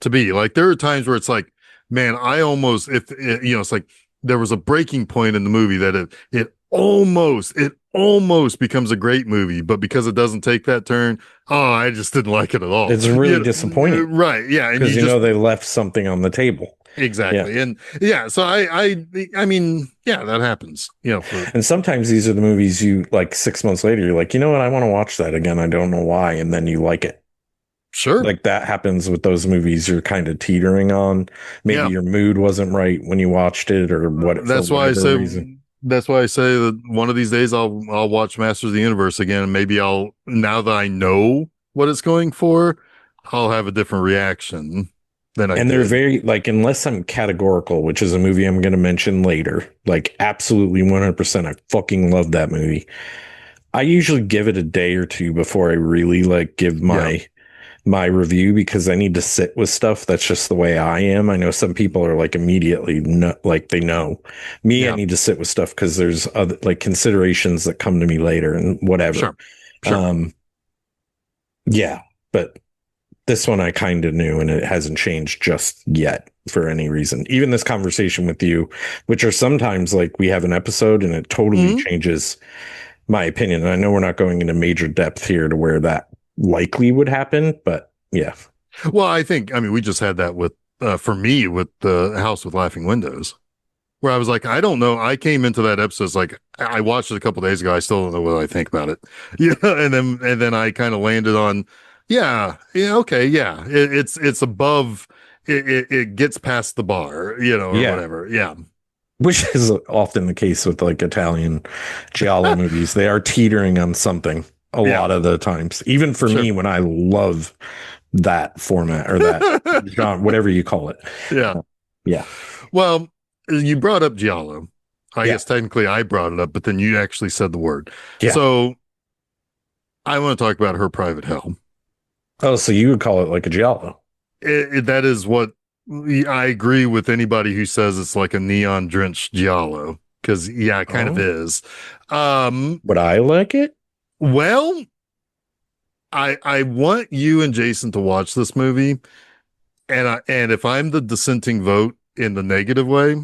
A: to be. Like there are times where it's like, man, I almost if it, it's like there was a breaking point in the movie that it almost becomes a great movie, but because it doesn't take that turn, oh, I just didn't like it at all.
B: It's really disappointing
A: Right, yeah, and
B: because
A: you just
B: they left something on the table. Yeah.
A: exactly, and yeah, so I mean, yeah, that happens, for
B: And sometimes these are the movies you like 6 months later, you're like, you know what? I want to watch that again. I don't know why. And then you like it.
A: Sure.
B: Like that happens with those movies you're kind of teetering on. Maybe
A: Yeah.
B: your mood wasn't right when you watched it or what for
A: That's why I
B: whatever
A: say
B: reason.
A: that one of these days I'll watch Masters of the Universe again, and maybe I'll, now that I know what it's going for, I'll have a different reaction than I
B: And they're
A: did.
B: very like, unless I'm categorical, which is a movie I'm going to mention later, like absolutely 100%. I fucking love that movie. I usually give it a day or two before I really like give
A: Yeah.
B: my review because I need to sit with stuff. That's just the way I am. I know some people are like immediately like they know. Me, I
A: Yeah.
B: need to sit with stuff because there's other like considerations that come to me later and whatever.
A: Sure. Sure.
B: Um, yeah, but this one I kind of knew and it hasn't changed just yet for any reason. Even this conversation with you, which are sometimes like we have an episode and it totally
A: Mhm.
B: changes my opinion. And I know we're not going into major depth here to where that likely would happen, but yeah.
A: Well, I mean, we just had that with, for me, with the House with Laughing Windows, where I was like, I don't know. I came into that episode, it's like, I watched it a couple days ago. I still don't know what I think about it. Yeah. And then I kind of landed on, yeah, yeah, okay, yeah. It's above, it gets past the bar, or
B: Yeah.
A: whatever. Yeah.
B: Which is often the case with like Italian giallo movies. They are teetering on something a
A: Yeah.
B: lot of the times. Even for
A: Sure.
B: me, when I love that format or that genre, whatever you call it.
A: Yeah.
B: Yeah.
A: Well, you brought up Giallo. I
B: Yeah.
A: guess technically I brought it up, but then you actually said the word.
B: Yeah.
A: So I want to talk about Her Private Hell.
B: Oh, so you would call it like a giallo.
A: That is what I agree with anybody who says it's like a neon drenched giallo, because yeah, it kind of
B: Oh,
A: is. Um,
B: would I like it?
A: well, I want you and Jason to watch this movie, and if I'm the dissenting vote in the negative way,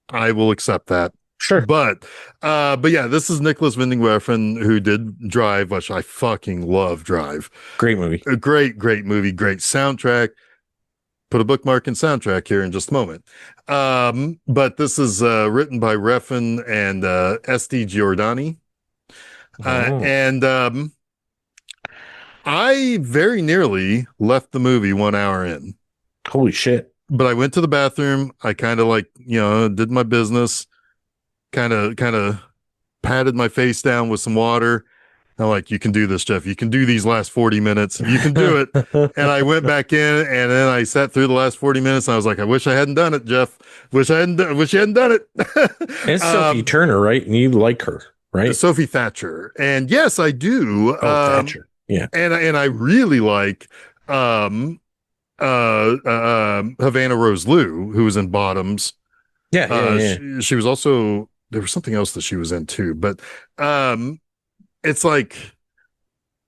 A: I will accept that.
B: Sure.
A: But yeah, this is Nicholas Winding Refn, who did Drive, which I fucking love. Drive,
B: Great movie.
A: a great movie, great soundtrack. Put a bookmark in soundtrack here in just a moment. But this is written by Refn and S.D. Giordani.
B: Oh,
A: And I very nearly left the movie 1 hour in,
B: holy shit.
A: but I went to the bathroom. I kind of like, did my business, kind of patted my face down with some water. I'm like, you can do this, Jeff. You can do these last 40 minutes. You can do it. And I went back in, and then I sat through the last 40 minutes. And I was like, I wish I hadn't done it, Jeff. Wish you hadn't done it.
B: It's Sophie Turner, right? And you like her, right?
A: Sophie Thatcher. And yes, I do.
B: Oh, Thatcher. Yeah.
A: And I really like Havana Rose Liu, who was in Bottoms.
B: Yeah, yeah, yeah.
A: She was also, there was something else that she was in too, but um it's like,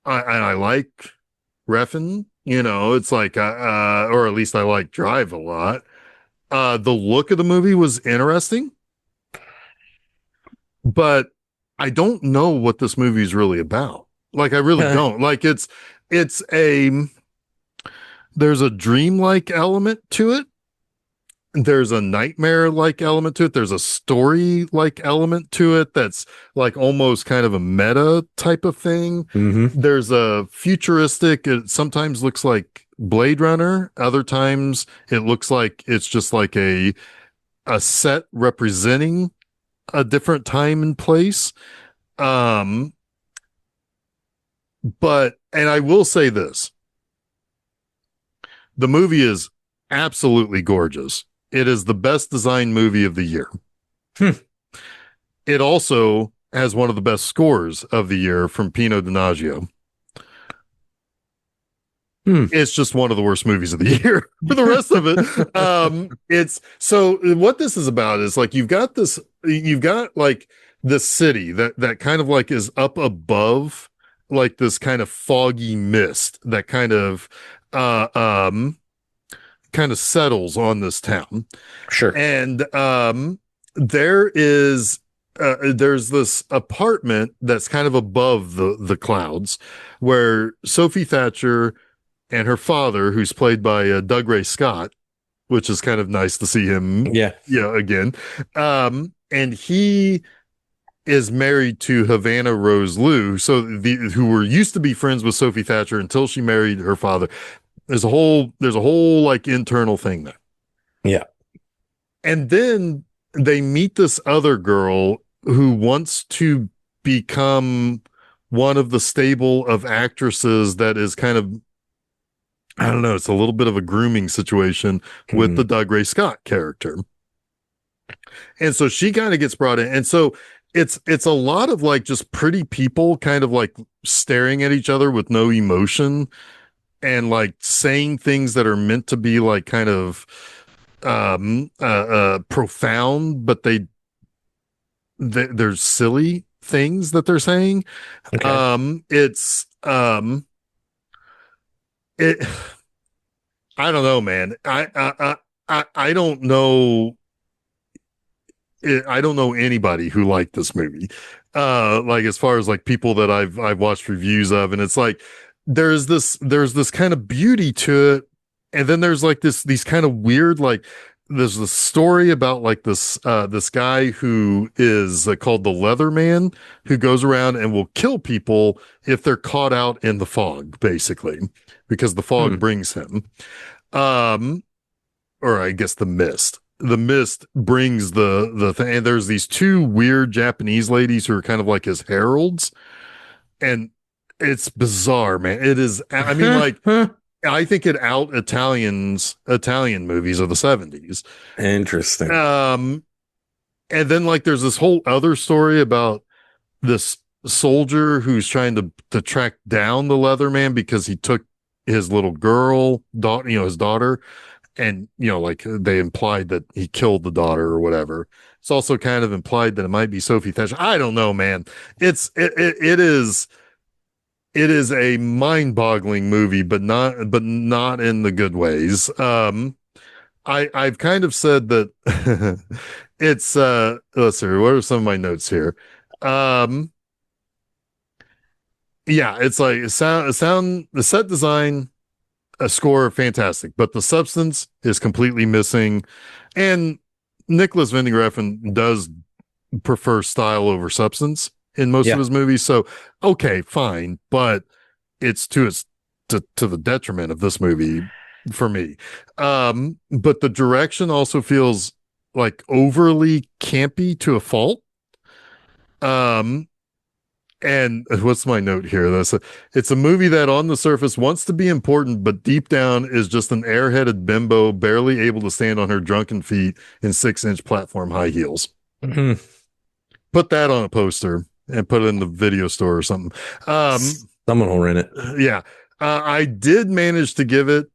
A: I like Refn, it's like, or at least I like Drive a lot. The look of the movie was interesting, but I don't know what this movie is really about. Like, I really don't. Like, it's a, there's a dreamlike element to it. There's a nightmare like element to it. There's a story like element to it that's like almost kind of a meta type of thing.
B: hmm
A: There's a futuristic, it sometimes looks like Blade Runner. Other times it looks like it's just like a set representing a different time and place. Um, and I will say this, the movie is absolutely gorgeous. It is the best designed movie of the year.
B: Hmm.
A: It also has one of the best scores of the year from Pino Donaggio.
B: Hmm.
A: It's just one of the worst movies of the year. For the rest of it, it's so what this is about is like you've got like this city that kind of like is up above like this kind of foggy mist that uh um kind of settles on this town.
B: Sure.
A: And there's this apartment that's kind of above the clouds, where Sophie Thatcher and her father, who's played by Doug Ray Scott, which is kind of nice to see him,
B: Yeah.
A: again. And he is married to Havana Rose Liu, so who were used to be friends with Sophie Thatcher until she married her father. There's a whole like internal thing there.
B: Yeah.
A: And then they meet this other girl who wants to become one of the stable of actresses that is kind of, I don't know, it's a little bit of a grooming situation with the
B: Mhm.
A: Doug Ray Scott character. And so she kind of gets brought in. And so it's a lot of like just pretty people kind of like staring at each other with no emotion and like saying things that are meant to be like kind of profound, but there's silly things that they're saying.
B: Okay.
A: It's it I don't know, man. I don't know. I don't know anybody who liked this movie. Like as far as like people that I've watched reviews of, and it's like there's this kind of beauty to it, and then there's like these kind of weird like there's this story about like this guy who is called the Leatherman, who goes around and will kill people if they're caught out in the fog, basically, because the fog
B: Hmm.
A: brings him. Um, or I guess the mist. The mist brings the thing, and there's these two weird Japanese ladies who are kind of like his heralds, and it's bizarre, man. It is. I mean, like I think it out Italian movies of the '70s.
B: Interesting.
A: Um, and then like there's this whole other story about this soldier who's trying to track down the Leatherman because he took his little girl daughter, his daughter, and like they implied that he killed the daughter or whatever. It's also kind of implied that it might be Sophie Thatcher. I don't know, man. It is a mind-boggling movie, but not in the good ways. I've kind of said that it's let's see, what are some of my notes here? Um yeah, it's like sound, the set design, a score fantastic, but the substance is completely missing. And Nicholas Winding Refn does prefer style over substance in most of
B: Yeah.
A: his movies. So okay, fine, but it's to the detriment of this movie for me. But the direction also feels like overly campy to a fault. Um, and what's my note here? It's a movie that on the surface wants to be important, but deep down is just an airheaded bimbo barely able to stand on her drunken feet in 6-inch platform high heels.
B: Mhm.
A: Put that on a poster and put it in the video store or something.
B: Someone will rent it.
A: Yeah. I did manage to give it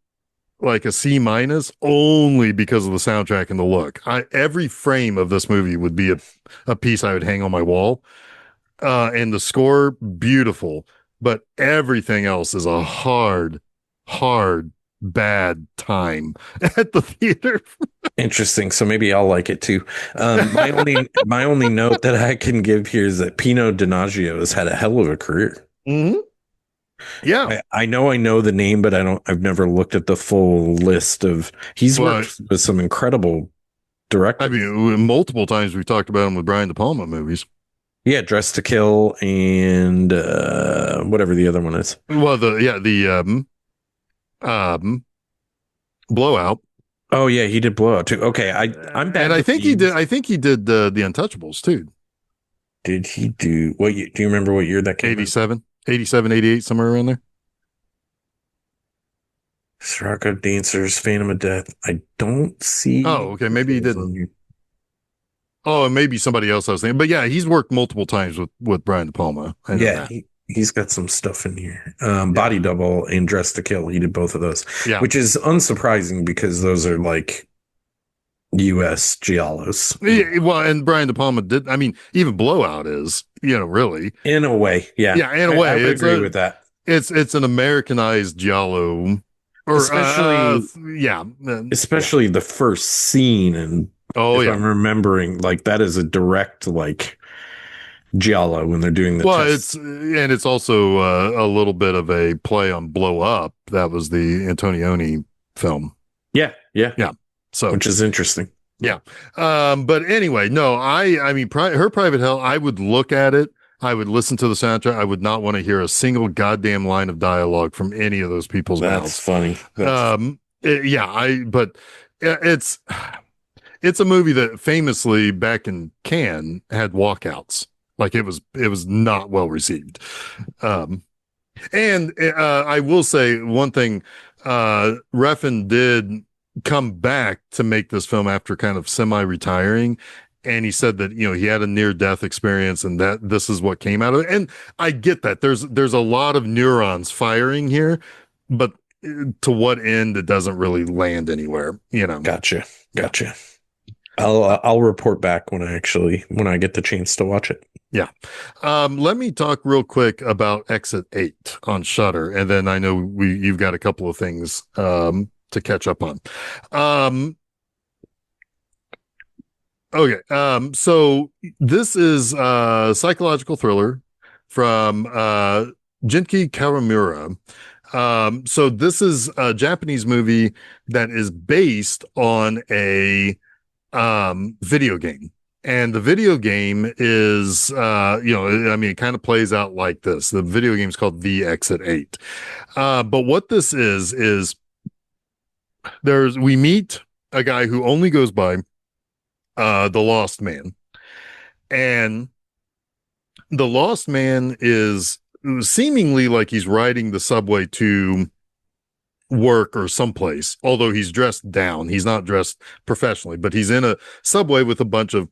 A: like a C minus only because of the soundtrack and the look. Every frame of this movie would be a piece I would hang on my wall. And the score, beautiful, but everything else is a hard, bad time at the theater.
B: Interesting. So maybe I'll like it too. My only note that I can give here is that Pino Donaggio has had a hell of a career.
A: Mm-hmm. Yeah.
B: I know the name, but I've never looked at the full list of. He's
A: Well,
B: worked with some incredible
A: I
B: directors.
A: mean, multiple times we've talked about him with Brian De Palma movies.
B: Yeah, Dress to Kill and whatever the other one is.
A: Well, the um, Blowout.
B: Oh yeah, he did Blowout too. Okay, I'm
A: And
B: bad
A: I
B: with
A: think he did.
B: these.
A: I think he did the Untouchables too.
B: Did he do what? Do you remember what year that came out?
A: 87, 87, 88, somewhere around there.
B: Sirocco Dancers, Phantom of Death. I don't
A: Oh,
B: see
A: okay. Maybe he
B: those on
A: didn't.
B: here.
A: Oh, and maybe somebody else I was thinking. But yeah, he's worked multiple times with Brian De Palma. I know
B: Yeah,
A: that.
B: he's got some stuff in here.
A: Yeah.
B: Body Double and Dress to Kill. He did both of those,
A: Yeah.
B: which is unsurprising because those are like U.S. giallos
A: Yeah, well, and Brian De Palma did. I mean, even Blowout is, really.
B: in a way. Yeah,
A: Yeah, in a
B: I
A: way,
B: would agree with that.
A: it's an Americanized giallo, or
B: Especially
A: yeah, yeah.
B: especially the first scene, and
A: Oh
B: if
A: yeah.
B: I'm remembering, like that is a direct like giallo when they're doing the
A: Well,
B: test.
A: it's also a little bit of a play on Blow Up. That was the Antonioni film.
B: Yeah, yeah,
A: Yeah. So
B: which is interesting.
A: Yeah. But anyway, no, I mean, her Private Hell, I would look at it. I would listen to the soundtrack. I would not want to hear a single goddamn line of dialogue from any of those people's
B: That's
A: mouths.
B: funny. That's
A: Yeah, but it's it's a movie that famously back in Cannes had walkouts. Like it was not well received. Um, and I will say one thing, Refn did come back to make this film after kind of semi-retiring. And he said that, he had a near-death experience and that this is what came out of it. And I get that. There's a lot of neurons firing here, but to what end it doesn't really land anywhere.
B: gotcha.
A: Yeah.
B: Gotcha. I'll report back when I get the chance to watch it.
A: Yeah. Let me talk real quick about Exit 8 on Shudder, and then I know you've got a couple of things to catch up on. Um, okay. So this is a psychological thriller from Junki Kawamura. So this is a Japanese movie that is based on a video game. And the video game is, I mean, it kind of plays out like this. The video game is called The Exit 8. But what this is we meet a guy who only goes by the Lost Man. And the Lost Man is seemingly like he's riding the subway to work or someplace, although he's dressed down. He's not dressed professionally, but he's in a subway with a bunch of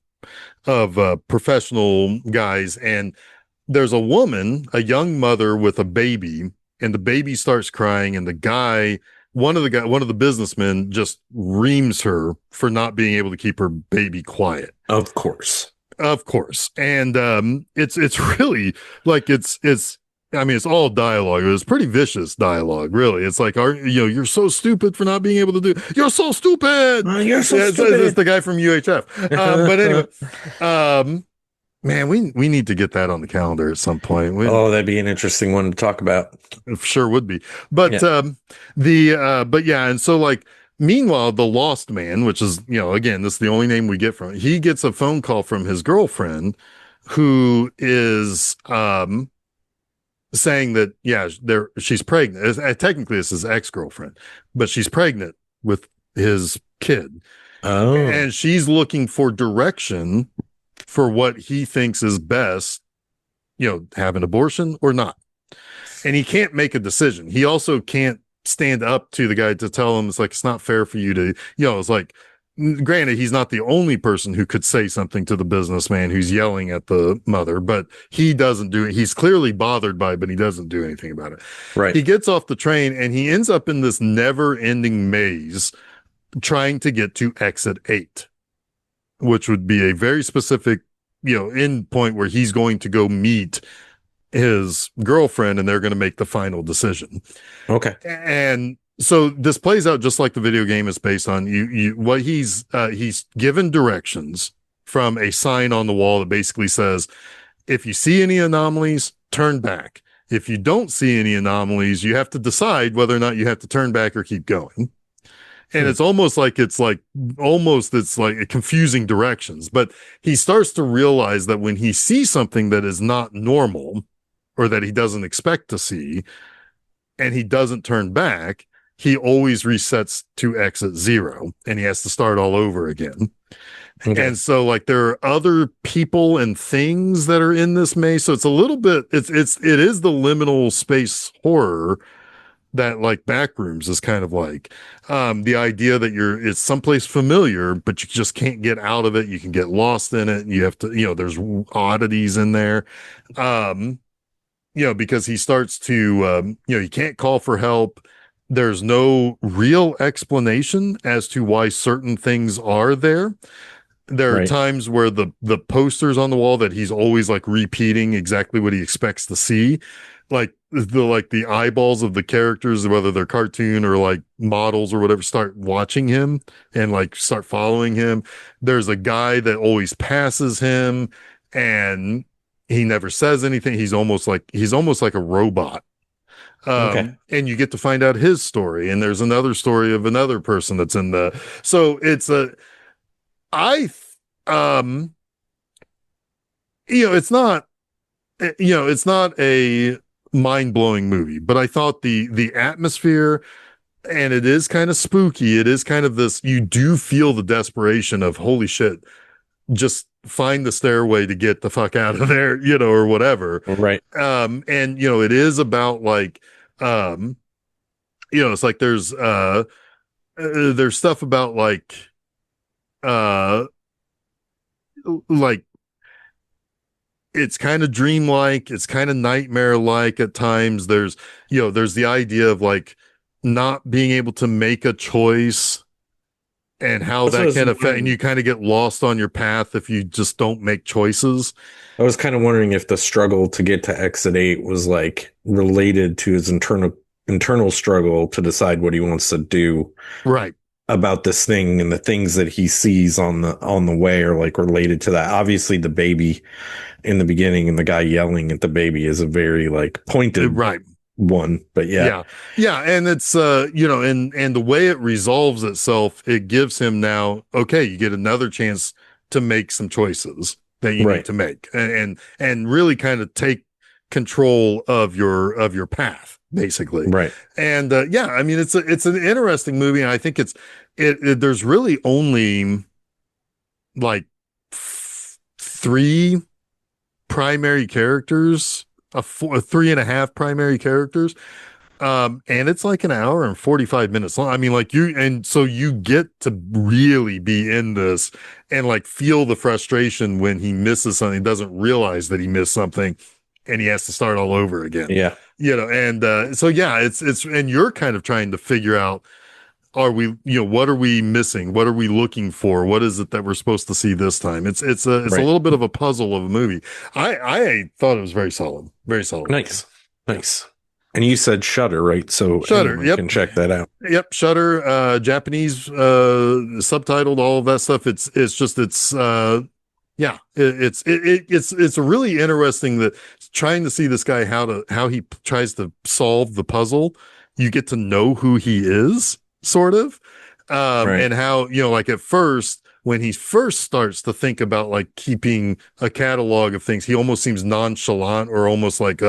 A: professional guys, and there's a woman, a young mother with a baby, and the baby starts crying, and one of the businessmen just reams her for not being able to keep her baby quiet. Of course. And it's really like it's I mean, it's all dialogue. It's pretty vicious dialogue, really. It's like, you're so stupid for not being able to do. You're so stupid.
B: You're so
A: Yeah,
B: stupid.
A: it's the guy from UHF. But anyway, man, we need to get that on the calendar at some point.
B: Oh, that'd be an interesting one to talk about.
A: It sure would be. But
B: Yeah.
A: but yeah, and so like meanwhile, the Lost Man, which is, again, this is the only name we get from it, he gets a phone call from his girlfriend who is saying that, yeah, she's pregnant. Technically it's his ex-girlfriend, but she's pregnant with his kid.
B: Oh,
A: And she's looking for direction for what he thinks is best, have an abortion or not. And he can't make a decision. He also can't stand up to the guy to tell him, it's like, it's not fair for you to, it's like, granted, he's not the only person who could say something to the businessman who's yelling at the mother, but he doesn't do it. He's clearly bothered by it, but he doesn't do anything about it.
B: right.
A: He gets off the train and he ends up in this never ending maze trying to get to Exit 8, which would be a very specific, end point where he's going to go meet his girlfriend and they're going to make the final decision.
B: Okay.
A: And so this plays out just like the video game is based on. What he's given directions from a sign on the wall that basically says, if you see any anomalies, turn back. If you don't see any anomalies, you have to decide whether or not you have to turn back or keep going. And it's almost like confusing directions. But he starts to realize that when he sees something that is not normal or that he doesn't expect to see, and he doesn't turn back, he always resets to exit 0 and he has to start all over again. Okay. And so like there are other people and things that are in this maze. So it's a little bit, it is the liminal space horror that like Backrooms is kind of like, the idea that it's someplace familiar, but you just can't get out of it. You can get lost in it. You have to, there's oddities in there. Because he starts to, he can't call for help. There's no real explanation as to why certain things are there. There are times where the posters on the wall that he's always like repeating exactly what he expects to see, like the eyeballs of the characters, whether they're cartoon or like models or whatever, start watching him and like start following him. There's a guy that always passes him and he never says anything. He's almost like a robot. And you get to find out his story, and there's another story of another person that's in so I, um, it's not, it's not a mind blowing movie, but I thought the atmosphere, and it is kind of spooky. It is kind of this, you do feel the desperation of holy shit, just find the stairway to get the fuck out of there, or whatever.
B: Right.
A: And it is about like, um, it's like there's stuff about uh, like it's kind of dreamlike, it's kind of nightmare-like at times. There's the idea of like not being able to make a choice and how
B: Also,
A: that
B: was
A: can affect, and
B: wondering,
A: you kind of get lost on your path if you just don't make choices.
B: I was kind of wondering if the struggle to get to exit 8 was like related to his internal struggle to decide what he wants to do
A: Right.
B: about this thing, and the things that he sees on the way are like related to that. Obviously, the baby in the beginning and the guy yelling at the baby is a very like pointed
A: Right.
B: one, but yeah,
A: Yeah. Yeah. And it's, and the way it resolves itself, it gives him now, okay, you get another chance to make some choices that you need
B: right,
A: to make, and really kind of take control of your path, basically.
B: right.
A: And, yeah, I mean, it's an interesting movie. And I think there's really only like three primary characters, three and a half primary characters, and it's like an hour and 45 minutes long. I mean, like and so you get to really be in this and like feel the frustration when he misses something, doesn't realize that he missed something, and he has to start all over again.
B: Yeah,
A: And so yeah, and you're kind of trying to figure out, what are we missing? What are we looking for? What is it that we're supposed to see this time? It's a
B: right.
A: little bit of a puzzle of a movie. I thought it was very solid. Very solid.
B: Nice, nice. And you said Shutter, right? So
A: Shutter.
B: anyone
A: Yep.
B: can check that out.
A: Yep, Shutter, Japanese, subtitled, all of that stuff. Yeah, it's really interesting that trying to see this guy, how he tries to solve the puzzle. You get to know who he is, sort of,
B: Right.
A: and how, like at first when he first starts to think about like keeping a catalog of things, he almost seems nonchalant or almost like,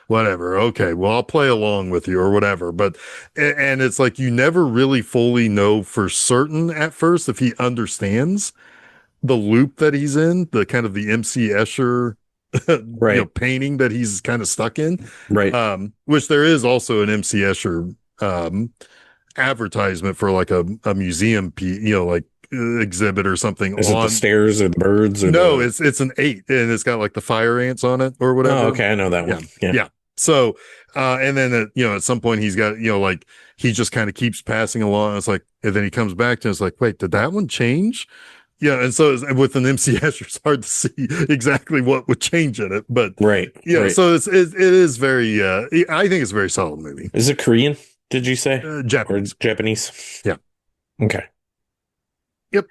A: whatever. Okay, well, I'll play along with you or whatever. But, and it's like you never really fully know for certain at first if he understands the loop that he's in, the kind of the MC Escher,
B: Right.
A: painting that he's kind of stuck in.
B: Right.
A: Which there is also an MC Escher, advertisement for like a museum, like exhibit or something
B: Is it the
A: on.
B: stairs or the birds or
A: No,
B: the?
A: it's an 8, and it's got like the fire ants on it or
B: Oh,
A: whatever.
B: okay. I know that
A: Yeah.
B: one. Yeah.
A: Yeah. So, and then, at some point he's got, like he just kind of keeps passing along. It's like, and then he comes back to, it's like, wait, did that one change? Yeah. And so with an MCS, it's hard to see exactly what would change in it. But,
B: Right. Right.
A: so it is very, I think it's a very solid movie.
B: Is it Korean? Did you say or
A: Japanese.
B: Japanese?
A: Yeah.
B: Okay.
A: Yep.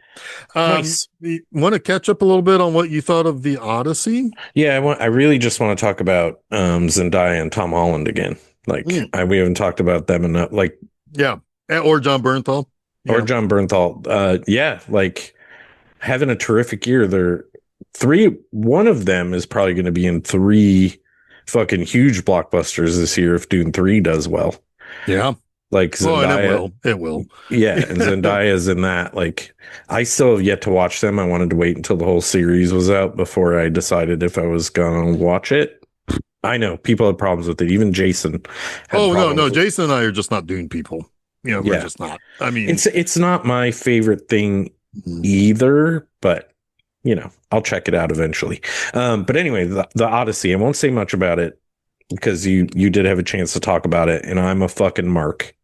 B: Nice.
A: You want to catch up a little bit on what you thought of the Odyssey?
B: Yeah, I really just want to talk about Zendaya and Tom Holland again. Like
A: Mm.
B: we haven't talked about them enough. Like
A: Yeah. Or John Bernthal.
B: or
A: Yeah.
B: John Bernthal. Yeah, like having a terrific year. They're three. One of them is probably going to be in three fucking huge blockbusters this year if Dune 3 does well.
A: Yeah.
B: Like
A: Oh, and
B: Zendaya.
A: it will.
B: Yeah, and Zendaya's in that. Like, I still have yet to watch them. I wanted to wait until the whole series was out before I decided if I was gonna watch it. I know people have problems with it. Even Jason had
A: Oh, no,
B: problems
A: no.
B: with
A: Jason and I are just not Dune people. We're
B: Yeah.
A: just not. I mean,
B: It's not my favorite thing
A: mm,
B: either, but I'll check it out eventually. But anyway, the Odyssey, I won't say much about it because you did have a chance to talk about it, and I'm a fucking mark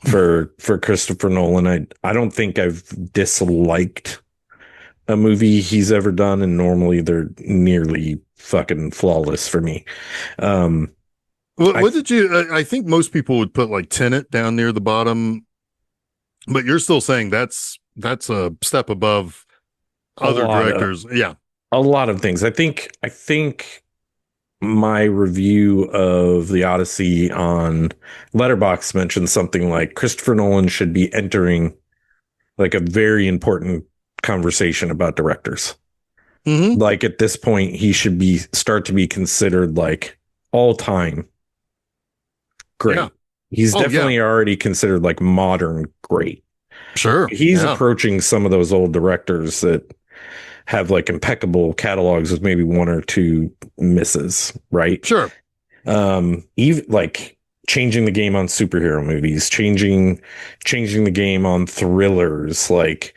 B: for Christopher Nolan. I don't think I've disliked a movie he's ever done, and normally they're nearly fucking flawless for me.
A: what did you? I think most people would put like Tenet down near the bottom, but you're still saying that's a step above
B: a
A: other
B: lot of
A: directors. Yeah.
B: a lot of things. I think my review of the Odyssey on Letterboxd mentioned something like Christopher Nolan should be entering like a very important conversation about directors.
A: Hmm.
B: Like at this point, he should be start to be considered like all time
A: Yeah.
B: great. He's
A: Oh yeah.
B: definitely already considered like modern great.
A: Sure.
B: He's
A: Yeah.
B: approaching some of those old directors that have like impeccable catalogs with maybe one or two misses, right?
A: Sure.
B: Even like changing the game on superhero movies, changing the game on thrillers, like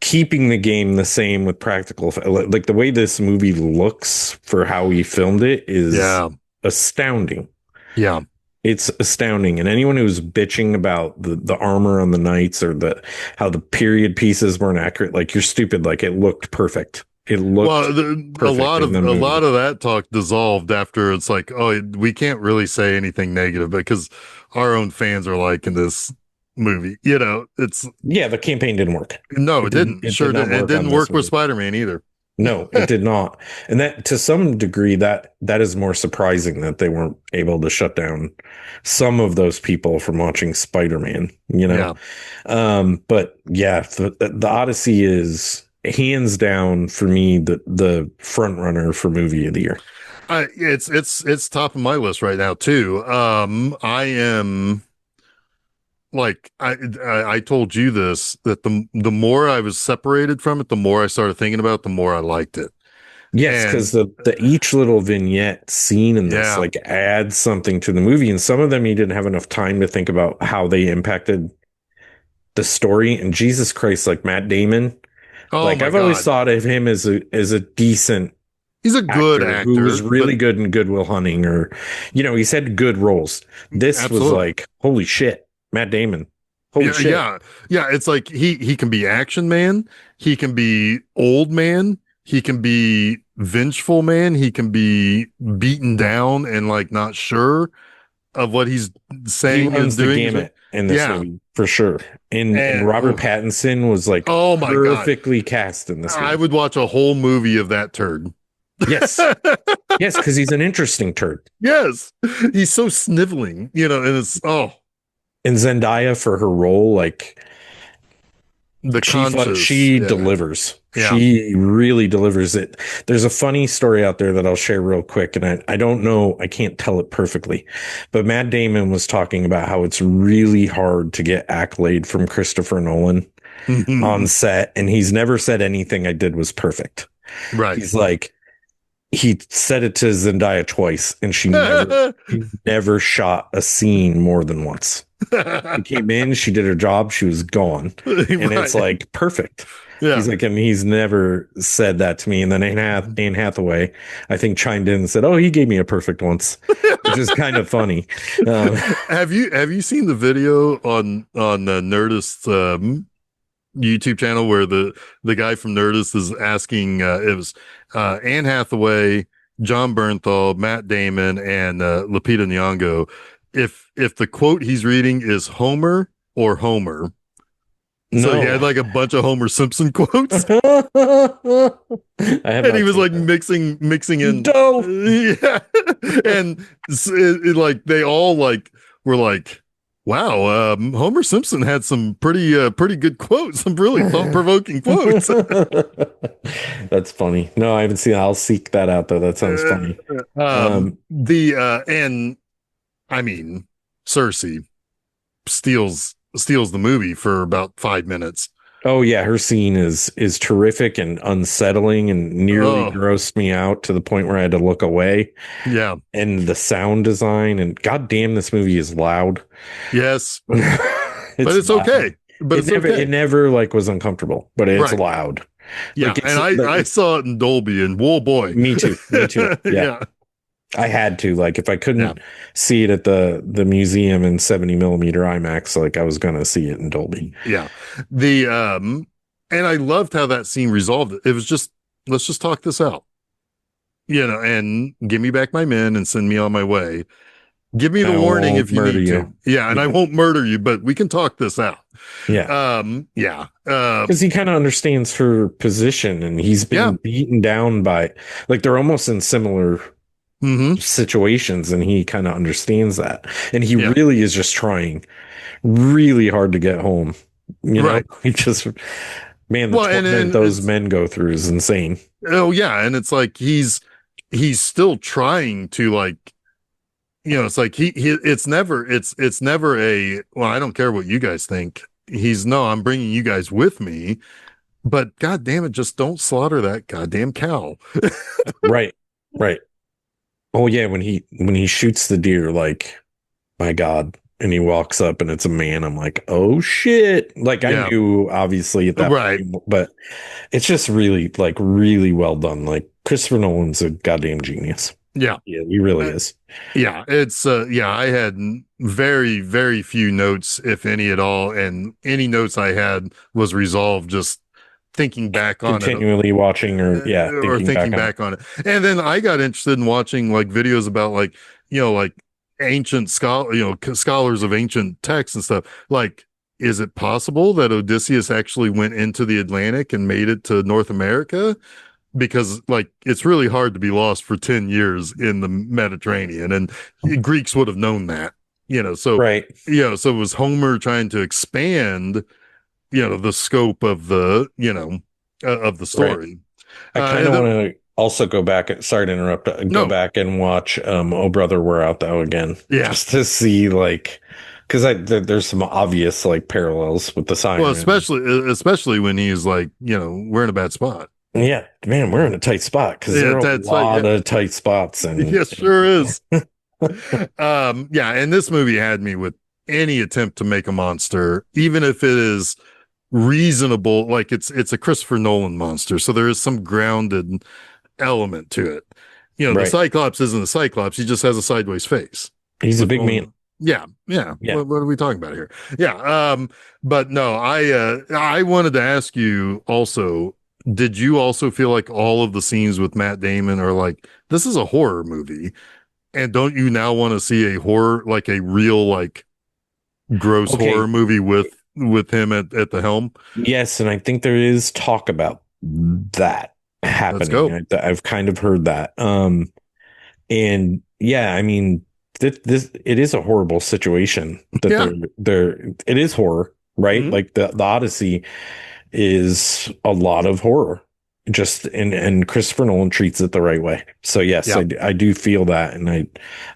B: keeping the game the same with practical like the way this movie looks for how he filmed it is
A: Yeah.
B: astounding.
A: Yeah.
B: It's astounding. And anyone who's bitching about the armor on the knights or the how the period pieces weren't accurate, like you're stupid. Like it looked perfect. It looked
A: Well,
B: perfect in the
A: a
B: movie.
A: lot of that talk dissolved after it's like, oh, we can't really say anything negative because our own fans are liking this movie. You know, it's
B: Yeah, the campaign didn't work.
A: no, it didn't.
B: It did
A: Sure,
B: not
A: it
B: work on
A: didn't
B: this
A: work with
B: movie.
A: Spider-Man either.
B: No, it did not. And that to some degree that is more surprising that they weren't able to shut down some of those people from watching Spider-Man, you know.
A: Yeah.
B: But yeah, the Odyssey is hands down for me the front runner for movie of the year.
A: It's top of my list right now too. I am like I told you this that the more I was separated from it, the more I started thinking about it, the more I liked it.
B: Yes, because
A: And
B: the each little vignette scene in this
A: yeah.
B: like adds something to the movie, and some of them you didn't have enough time to think about how they impacted the story. And Jesus Christ, like Matt Damon,
A: Oh
B: like
A: my
B: I've always
A: God.
B: thought of him as a decent
A: He's a good
B: actor who was
A: actor, but
B: really good in Good Will Hunting, or he's had good roles. This was
A: absolutely.
B: like, holy shit, Matt Damon. Holy
A: Yeah,
B: shit.
A: yeah. Yeah, it's like he can be action man, he can be old man, he can be vengeful man, he can be beaten down and like not sure of what he's
B: He
A: saying and
B: runs the
A: doing.
B: gamut in this
A: Yeah.
B: movie for sure. And
A: And
B: Robert Pattinson was like
A: oh my God.
B: perfectly cast in this
A: I
B: movie.
A: would watch a whole movie of that turd.
B: Yes. Yes, because he's an interesting turd.
A: Yes. He's so sniveling, and it's
B: And Zendaya for her role, like
A: the conscious.
B: she
A: Yeah.
B: delivers.
A: Yeah.
B: She really delivers it. There's a funny story out there that I'll share real quick, and I don't know, I can't tell it perfectly, but Matt Damon was talking about how it's really hard to get accolade from Christopher Nolan on set, and he's never said anything I did was perfect.
A: Right.
B: He's like, he said it to Zendaya twice, and she never shot a scene more than once. She came in, she did her job, she was gone. And it's
A: Right.
B: like perfect.
A: Yeah.
B: He's like, and he's never said that to me. And then Anne Hathaway, I think, chimed in and said, "Oh, he gave me a perfect once," which is kind of funny. Um,
A: Have you seen the video on Nerdist YouTube channel where the guy from Nerdist is asking it was Anne Hathaway, John Bernthal, Matt Damon, and Lupita Nyong'o if the quote he's reading is Homer or Homer. So he
B: no,
A: had like a bunch of Homer Simpson quotes,
B: I have
A: and he
B: not
A: was
B: seen
A: like
B: that.
A: mixing in,
B: Dope.
A: yeah, and like they all like were like, wow, Homer Simpson had some pretty good quotes, some really thought provoking quotes.
B: That's funny. No, I haven't seen that. I'll seek that out though. That sounds funny.
A: The and I mean, Cersei steals the movie for about 5 minutes.
B: Oh yeah, her scene is terrific and unsettling and nearly
A: Oh
B: grossed me out to the point where I had to look away.
A: yeah,
B: And the sound design and goddamn, this movie is loud.
A: yes, but
B: It's
A: it's
B: loud.
A: okay. But it's okay,
B: It never like was uncomfortable, but it's
A: right?
B: loud.
A: Yeah,
B: Like
A: and
B: it's
A: I
B: like
A: saw it in Dolby, and whoa boy,
B: me too. Me too. Yeah.
A: yeah,
B: I had to, like, if I
A: yeah,
B: couldn't see it at the museum in 70 millimeter IMAX, like I was gonna see it in Dolby.
A: yeah. The and I loved how that scene resolved it. It was just let's just talk this out, and give me back my men and send me on my way. Give me
B: And
A: the
B: I
A: warning
B: won't
A: if you
B: murder
A: need
B: you.
A: to. Yeah, and I
B: Yeah.
A: won't murder you, but we can talk this out.
B: Yeah.
A: Yeah.
B: Because he kind of understands her position and he's
A: Yeah.
B: been beaten down by, like, they're almost in similar
A: Mm-hmm.
B: situations and he kind of understands that. And he
A: Yeah.
B: really is just trying really hard to get home.
A: Right.
B: He just, Man, the
A: Well,
B: torment
A: and
B: those
A: it's
B: men go through is insane.
A: oh yeah, and it's like he's still trying to like it's like he it's never a well, I don't care what you guys think. He's no, I'm bringing you guys with me, but god damn it, just don't slaughter that goddamn cow.
B: Right. Right. Oh yeah, when he shoots the deer, like, my God, and he walks up and it's a man, I'm like, oh shit. Like I
A: Yeah,
B: knew obviously at that
A: right.
B: point, but it's just really like really well done. Like Christopher Nolan's a goddamn genius.
A: Yeah.
B: Yeah, he really
A: Uh,
B: is.
A: yeah, it's yeah, I had very very few notes if any at all, and any notes I had was resolved just thinking back on it
B: Continually watching or yeah,
A: or
B: thinking back
A: thinking
B: on it.
A: back on it. And then I got interested in watching like videos about like, like ancient scholars of ancient texts and stuff. Like, is it possible that Odysseus actually went into the Atlantic and made it to North America? Because like it's really hard to be lost for 10 years in the Mediterranean, and Greeks would have known that, so
B: Right.
A: so it was Homer trying to expand, the scope of the, of the
B: Right.
A: story.
B: I kind of
A: The,
B: want to also go back. Sorry to interrupt. Go
A: no,
B: back and watch "Oh Brother, Where Art Thou" again,
A: yeah.
B: just to see like, because there's some obvious like parallels with the
A: Well,
B: siren.
A: especially when he's like, we're in a bad spot.
B: Yeah, man, we're in a tight spot because
A: Yeah,
B: there are a
A: that's like, yeah,
B: lot of tight spots, and
A: yes, sure is. Yeah, and this movie had me with any attempt to make a monster, even if it is reasonable, like it's a Christopher Nolan monster, so there is some grounded element to it. The
B: right,
A: Cyclops isn't a Cyclops; he just has a sideways face
B: he's a
A: with
B: big man.
A: normal. Yeah, yeah.
B: Yeah.
A: What are we talking about here? Yeah. But no, I wanted to ask you also. Did you also feel like all of the scenes with Matt Damon are like this is a horror movie, and don't you now want to see a horror like a real like gross horror
B: Okay.
A: movie with him at the helm?
B: Yes, and I think there is talk about that
A: Let's
B: happening.
A: go.
B: I've kind of heard that. And yeah, I mean, this it is a horrible situation that
A: Yeah.
B: they're it is horror, right?
A: Mhm.
B: Like the Odyssey is a lot of horror. Just and Christopher Nolan treats it the right way. So yes,
A: Yeah.
B: I do feel that, and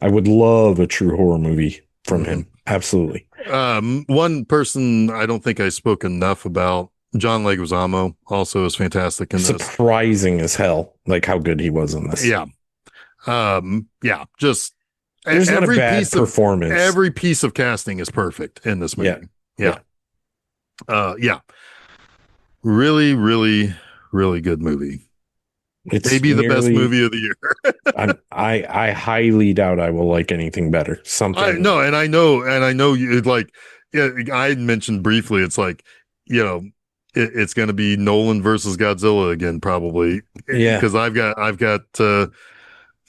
B: I would love a true horror movie from
A: Mhm.
B: him. Absolutely.
A: One person I don't think I spoke enough about, John Leguizamo, also is fantastic in this.
B: Surprising as hell, like how good he was in this.
A: Yeah. Yeah, just
B: There's not a bad performance.
A: every piece of casting is perfect in this
B: Yeah.
A: movie. Yeah.
B: Yeah.
A: Yeah. Really, really, really good movie.
B: It's
A: Maybe the best
B: nearly
A: movie of the year.
B: I highly doubt I will like anything better.
A: I
B: Something
A: know, and I know you like. Yeah, I mentioned briefly. It's like it's going to be Nolan versus Godzilla again, probably
B: yeah,
A: because I've got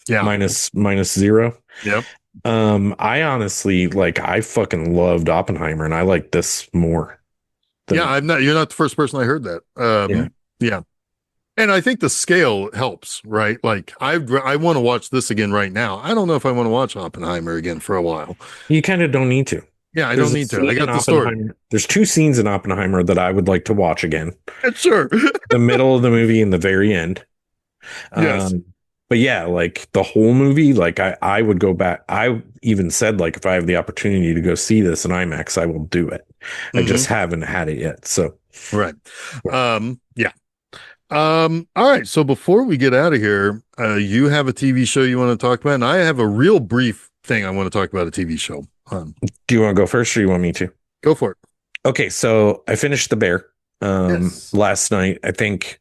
A: yeah,
B: minus zero.
A: yep,
B: I honestly like I fucking loved Oppenheimer and I like this more
A: yeah.
B: than
A: I'm not. You're not the first person I heard that.
B: yeah.
A: Yeah, and I think the scale helps, right? Like I want to watch this again right now. I don't know if I want to watch Oppenheimer again for a while.
B: You kind of don't need to.
A: Yeah, I don't
B: There's a
A: need to. I
B: scene in
A: got the story.
B: Oppenheimer. There's two scenes in Oppenheimer that I would like to watch again.
A: Sure.
B: The middle of the movie and the very end.
A: Yes.
B: Um, but yeah, like the whole movie, like I would go back. I even said like if I have the opportunity to go see this in IMAX, I will do it. I just
A: Hmm.
B: haven't had it yet. So
A: Right. Yeah. All right. So before we get out of here, you have a TV show you want to talk about, and I have a real brief thing I want to talk about a TV show.
B: do you want to go first or you want me to?
A: Go for it.
B: Okay, so I finished The Bear
A: Yes.
B: last night. I think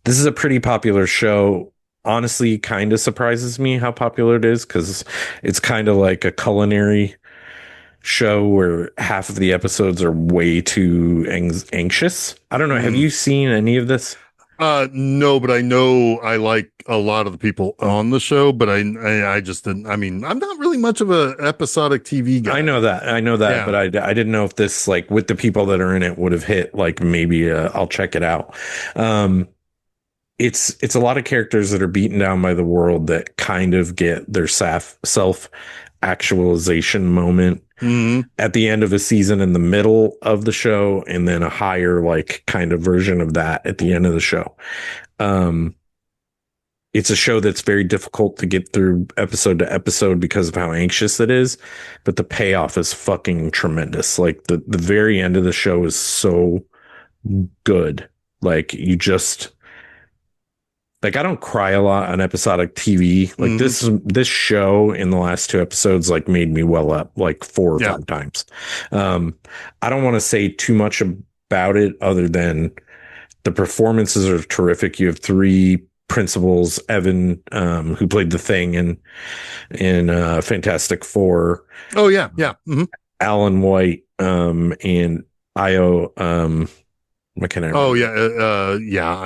B: this is a pretty popular show. Honestly, kind of surprises me how popular it is because it's kind of like a culinary show where half of the episodes are way too anxious. I don't know. Have
A: Mm.
B: you seen any of this?
A: No, but I know I like a lot of the people on the show, but I just didn't. I mean, I'm not really much of a episodic TV
B: I
A: guy.
B: know that. I know that,
A: Yeah.
B: but I didn't know if this like with the people that are in it would have hit like maybe I'll check it out. Um, it's a lot of characters that are beaten down by the world that kind of get their self actualization moment
A: Hmm.
B: at the end of a season in the middle of the show, and then a higher like kind of version of that at the end of the show. Um, it's a show that's very difficult to get through episode to episode because of how anxious it is, but the payoff is fucking tremendous. Like the very end of the show is so good. Like you just like I don't cry a lot on episodic TV. Like
A: Hmm.
B: this show in the last two episodes like made me well up like four or
A: Yeah.
B: five times. Um, I don't want to say too much about it other than the performances are terrific. You have three principals: Evan, who played the Thing in Fantastic Four,
A: Oh yeah. Yeah. Hmm.
B: Alan White, and Io. What can I
A: Oh
B: remember?
A: yeah.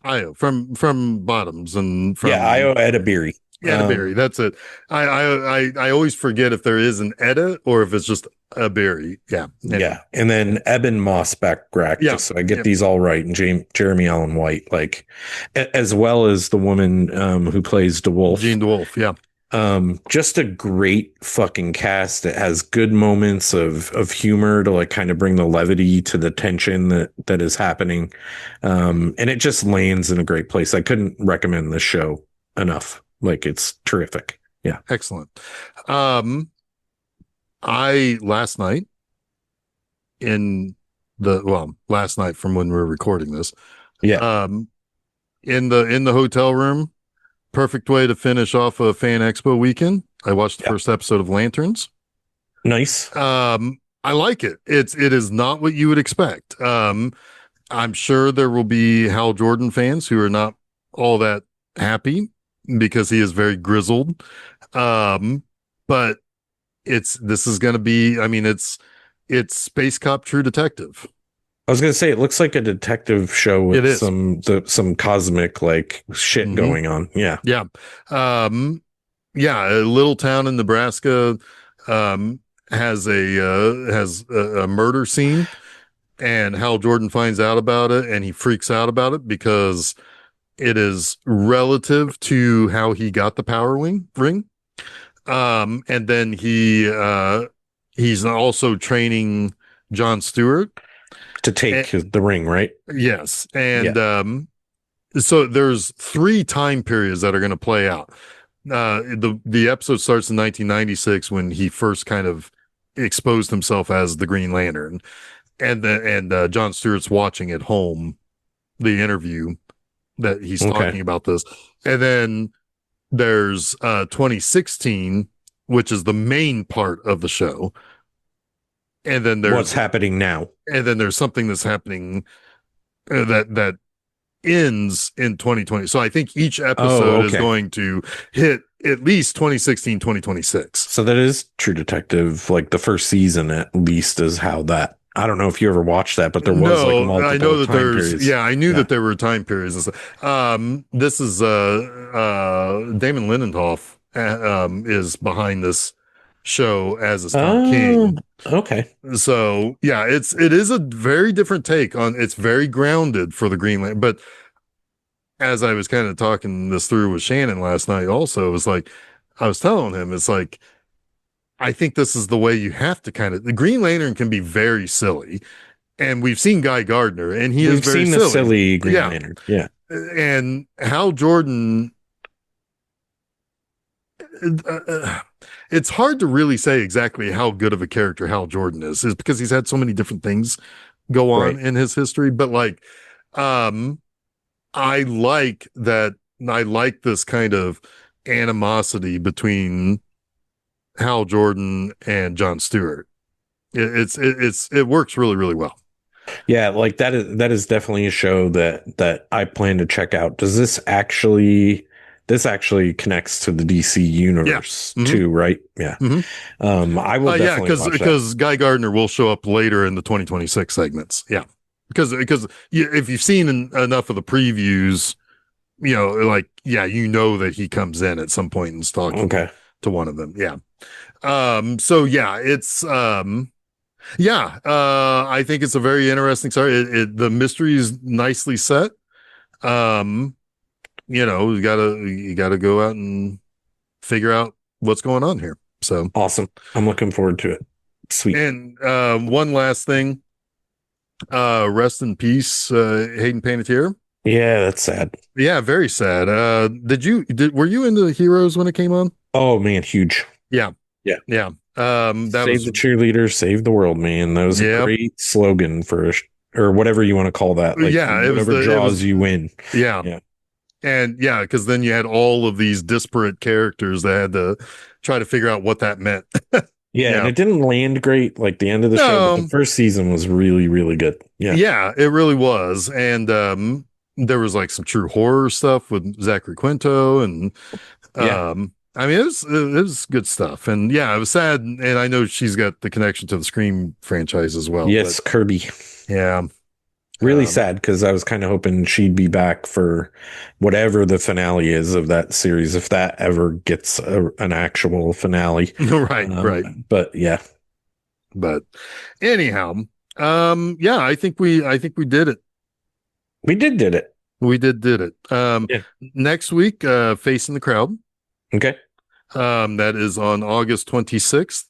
A: Yeah. From Bottoms and
B: Yeah,
A: from
B: Io Edebiri.
A: Berry. That's it. I always forget if there is an Edda or if it's just a berry. Yeah. Anyway.
B: Yeah, and then Eben Mossback,
A: Yeah.
B: just so I get
A: Yeah.
B: these all right, and Jeremy Allen White, like as well as the woman who plays DeWolf.
A: Gene DeWolf. Yeah.
B: Just a great fucking cast. It has good moments of humor to like kind of bring the levity to the tension that is happening. And it just lands in a great place. I couldn't recommend this show enough. Like it's terrific. Yeah.
A: Excellent. Um, I last night in last night from when we were recording this,
B: Yeah.
A: um, in the hotel room, perfect way to finish off a fan expo weekend. I watched the
B: Yeah.
A: first episode of Lanterns.
B: Nice.
A: I like it. It is not what you would expect. I'm sure there will be Hal Jordan fans who are not all that happy because he is very grizzled. But this is going to be, I mean, it's Space Cop True Detective.
B: I was gonna say it looks like a detective show
A: It
B: with
A: is.
B: some cosmic like shit
A: Mm-hmm.
B: going on. Yeah.
A: Yeah. Um, yeah, a little town in Nebraska um, has a murder scene, and Hal Jordan finds out about it, and he freaks out about it because it is relative to how he got the power ring. And then he's also training John Stewart.
B: To
A: And,
B: take the ring, right?
A: yes, and
B: Yeah.
A: so there's three time periods that are going to play out. The episode starts in 1996 when he first kind of exposed himself as the Green Lantern, and John Stewart's watching at home the interview that he's
B: Okay.
A: talking about this, and then there's 2016, which is the main part of the show, and then
B: What's
A: there's
B: happening now?
A: something that's happening that ends in 2020. So I think each
B: Oh,
A: episode is
B: okay.
A: going to hit at least 2016, 2026.
B: So that is True Detective. Like the first season, at least, is how that. I don't know if you ever watched that, but there was like
A: No, I know
B: multiple
A: that
B: time
A: there's,
B: periods.
A: yeah, I knew
B: Yeah.
A: that there were time periods and stuff. This is, Damon Lindelof, is behind this show, as is Tom
B: Oh,
A: King.
B: okay.
A: So yeah, it is a very different take on, it's very grounded for the Green Lantern. But as I was kind of talking this through with Shannon last night, also, it was like, I was telling him, it's like, I think this is the way you have to kind of, the Green Lantern can be very silly. And we've seen Guy Gardner, and he is
B: We've
A: very
B: seen the
A: silly.
B: silly Green
A: Yeah.
B: Lantern. Yeah.
A: And Hal Jordan, it's hard to really say exactly how good of a character Hal Jordan is because he's had so many different things go on
B: Right.
A: in his history. But like, I like that. I like this kind of animosity between Hal Jordan and John Stewart. It works really, really well.
B: Yeah, like that is definitely a show that I plan to check out. Does this actually connects to the DC universe
A: Mhm.
B: too, right? Yeah.
A: Mhm.
B: I will
A: Yeah,
B: definitely watch that.
A: because Guy Gardner will show up later in the 2026 segments. Yeah, because if you've seen enough of the previews, like, yeah, that he comes in at some point and is talking
B: Okay.
A: to one of them. Yeah. So yeah, it's yeah. I think it's a very interesting story. The mystery is nicely set. Um, you gotta go out and figure out what's going on here. So
B: Awesome. I'm looking forward to it. Sweet.
A: and one last thing, rest in peace, Hayden Panettiere.
B: Yeah, that's sad.
A: Yeah, very sad. Were you into Heroes when it came on?
B: Oh man, huge.
A: Yeah.
B: Yeah.
A: Yeah. That
B: Save
A: was,
B: the cheerleader, save the world, man. That was a
A: yeah.
B: great slogan for or whatever you want to call that. Like
A: Yeah,
B: whatever draws you in.
A: yeah.
B: Yeah.
A: And yeah, because then you had all of these disparate characters that had to try to figure out what that meant.
B: Yeah, and
A: Yeah.
B: it didn't land great like the end of the show, but the
A: No,
B: first season was really, really good. Yeah.
A: yeah, it really was. And there was like some true horror stuff with Zachary Quinto, and
B: Yeah.
A: I mean it was good stuff. And yeah, it was sad. And I know she's got the connection to the Scream franchise as well.
B: Yes, Kirby.
A: But yeah.
B: Really
A: Um,
B: sad because I was kind of hoping she'd be back for whatever the finale is of that series, if that ever gets an actual finale.
A: right, right.
B: But yeah,
A: But anyhow, yeah, I think we did it.
B: we did it.
A: We did it.
B: Yeah.
A: Next week, Facing the Crowd.
B: Okay.
A: That is on August 26th.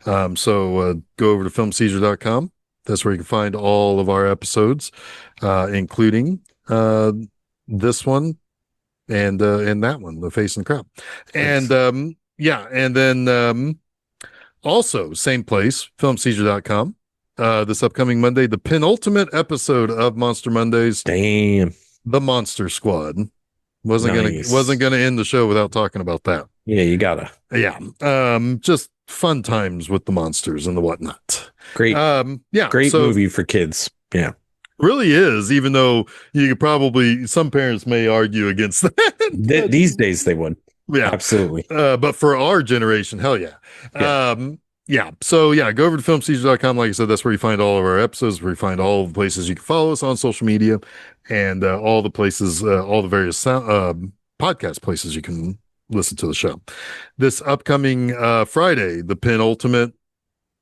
A: So go over to filmseizure.com. That's where you can find all of our episodes, including this one and that one, The Face and the Crowd. And yeah, and then also same place, filmseizure.com. This upcoming Monday, the penultimate episode of Monster Mondays,
B: Damn.
A: The Monster Squad.
B: Nice.
A: Wasn't gonna end the show without talking about that.
B: Yeah, you gotta.
A: Yeah. Just fun times with the monsters and the whatnot.
B: Great.
A: Yeah.
B: Great
A: so
B: movie for kids. Yeah.
A: really is, even though you could probably, some parents may argue against that.
B: These days they would.
A: Yeah.
B: Absolutely.
A: But for our generation, hell yeah.
B: Yeah.
A: Yeah. So yeah, go over to filmseizure.com. Like I said, that's where you find all of our episodes, where you find all the places you can follow us on social media, and all the places, all the various podcast places you can listen to the show. This upcoming Friday, the penultimate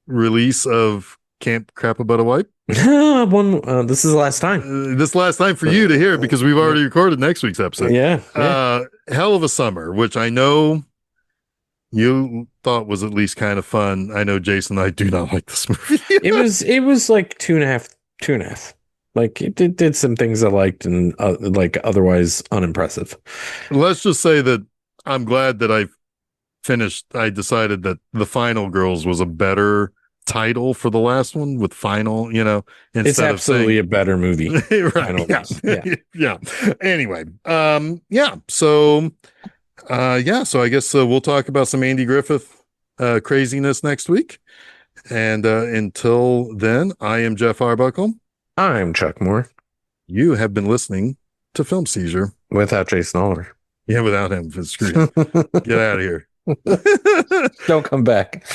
A: release of Camp Crap About a Wipe.
B: This is the last time.
A: This last time for you to hear, because we've already recorded next week's episode.
B: Yeah.
A: Hell of a Summer, which I know you thought was at least kind of fun. I know Jason and I do not like this movie.
B: It was like two and a half. Like it did some things I liked and like otherwise unimpressive.
A: Let's just say that I'm glad that I decided that The Final Girls was a better title for the last one, with final, instead
B: It's absolutely
A: of
B: a better movie.
A: right. Yeah.
B: Yeah.
A: Yeah. Anyway, yeah. So, so I guess we'll talk about some Andy Griffith craziness next week. And until then, I am Geoff Arbuckle.
B: I'm Chuck Moore.
A: You have been listening to Film Seizure.
B: Without Jason Oliver.
A: Yeah, without him, it's screwed. Get out of here.
B: Don't come back.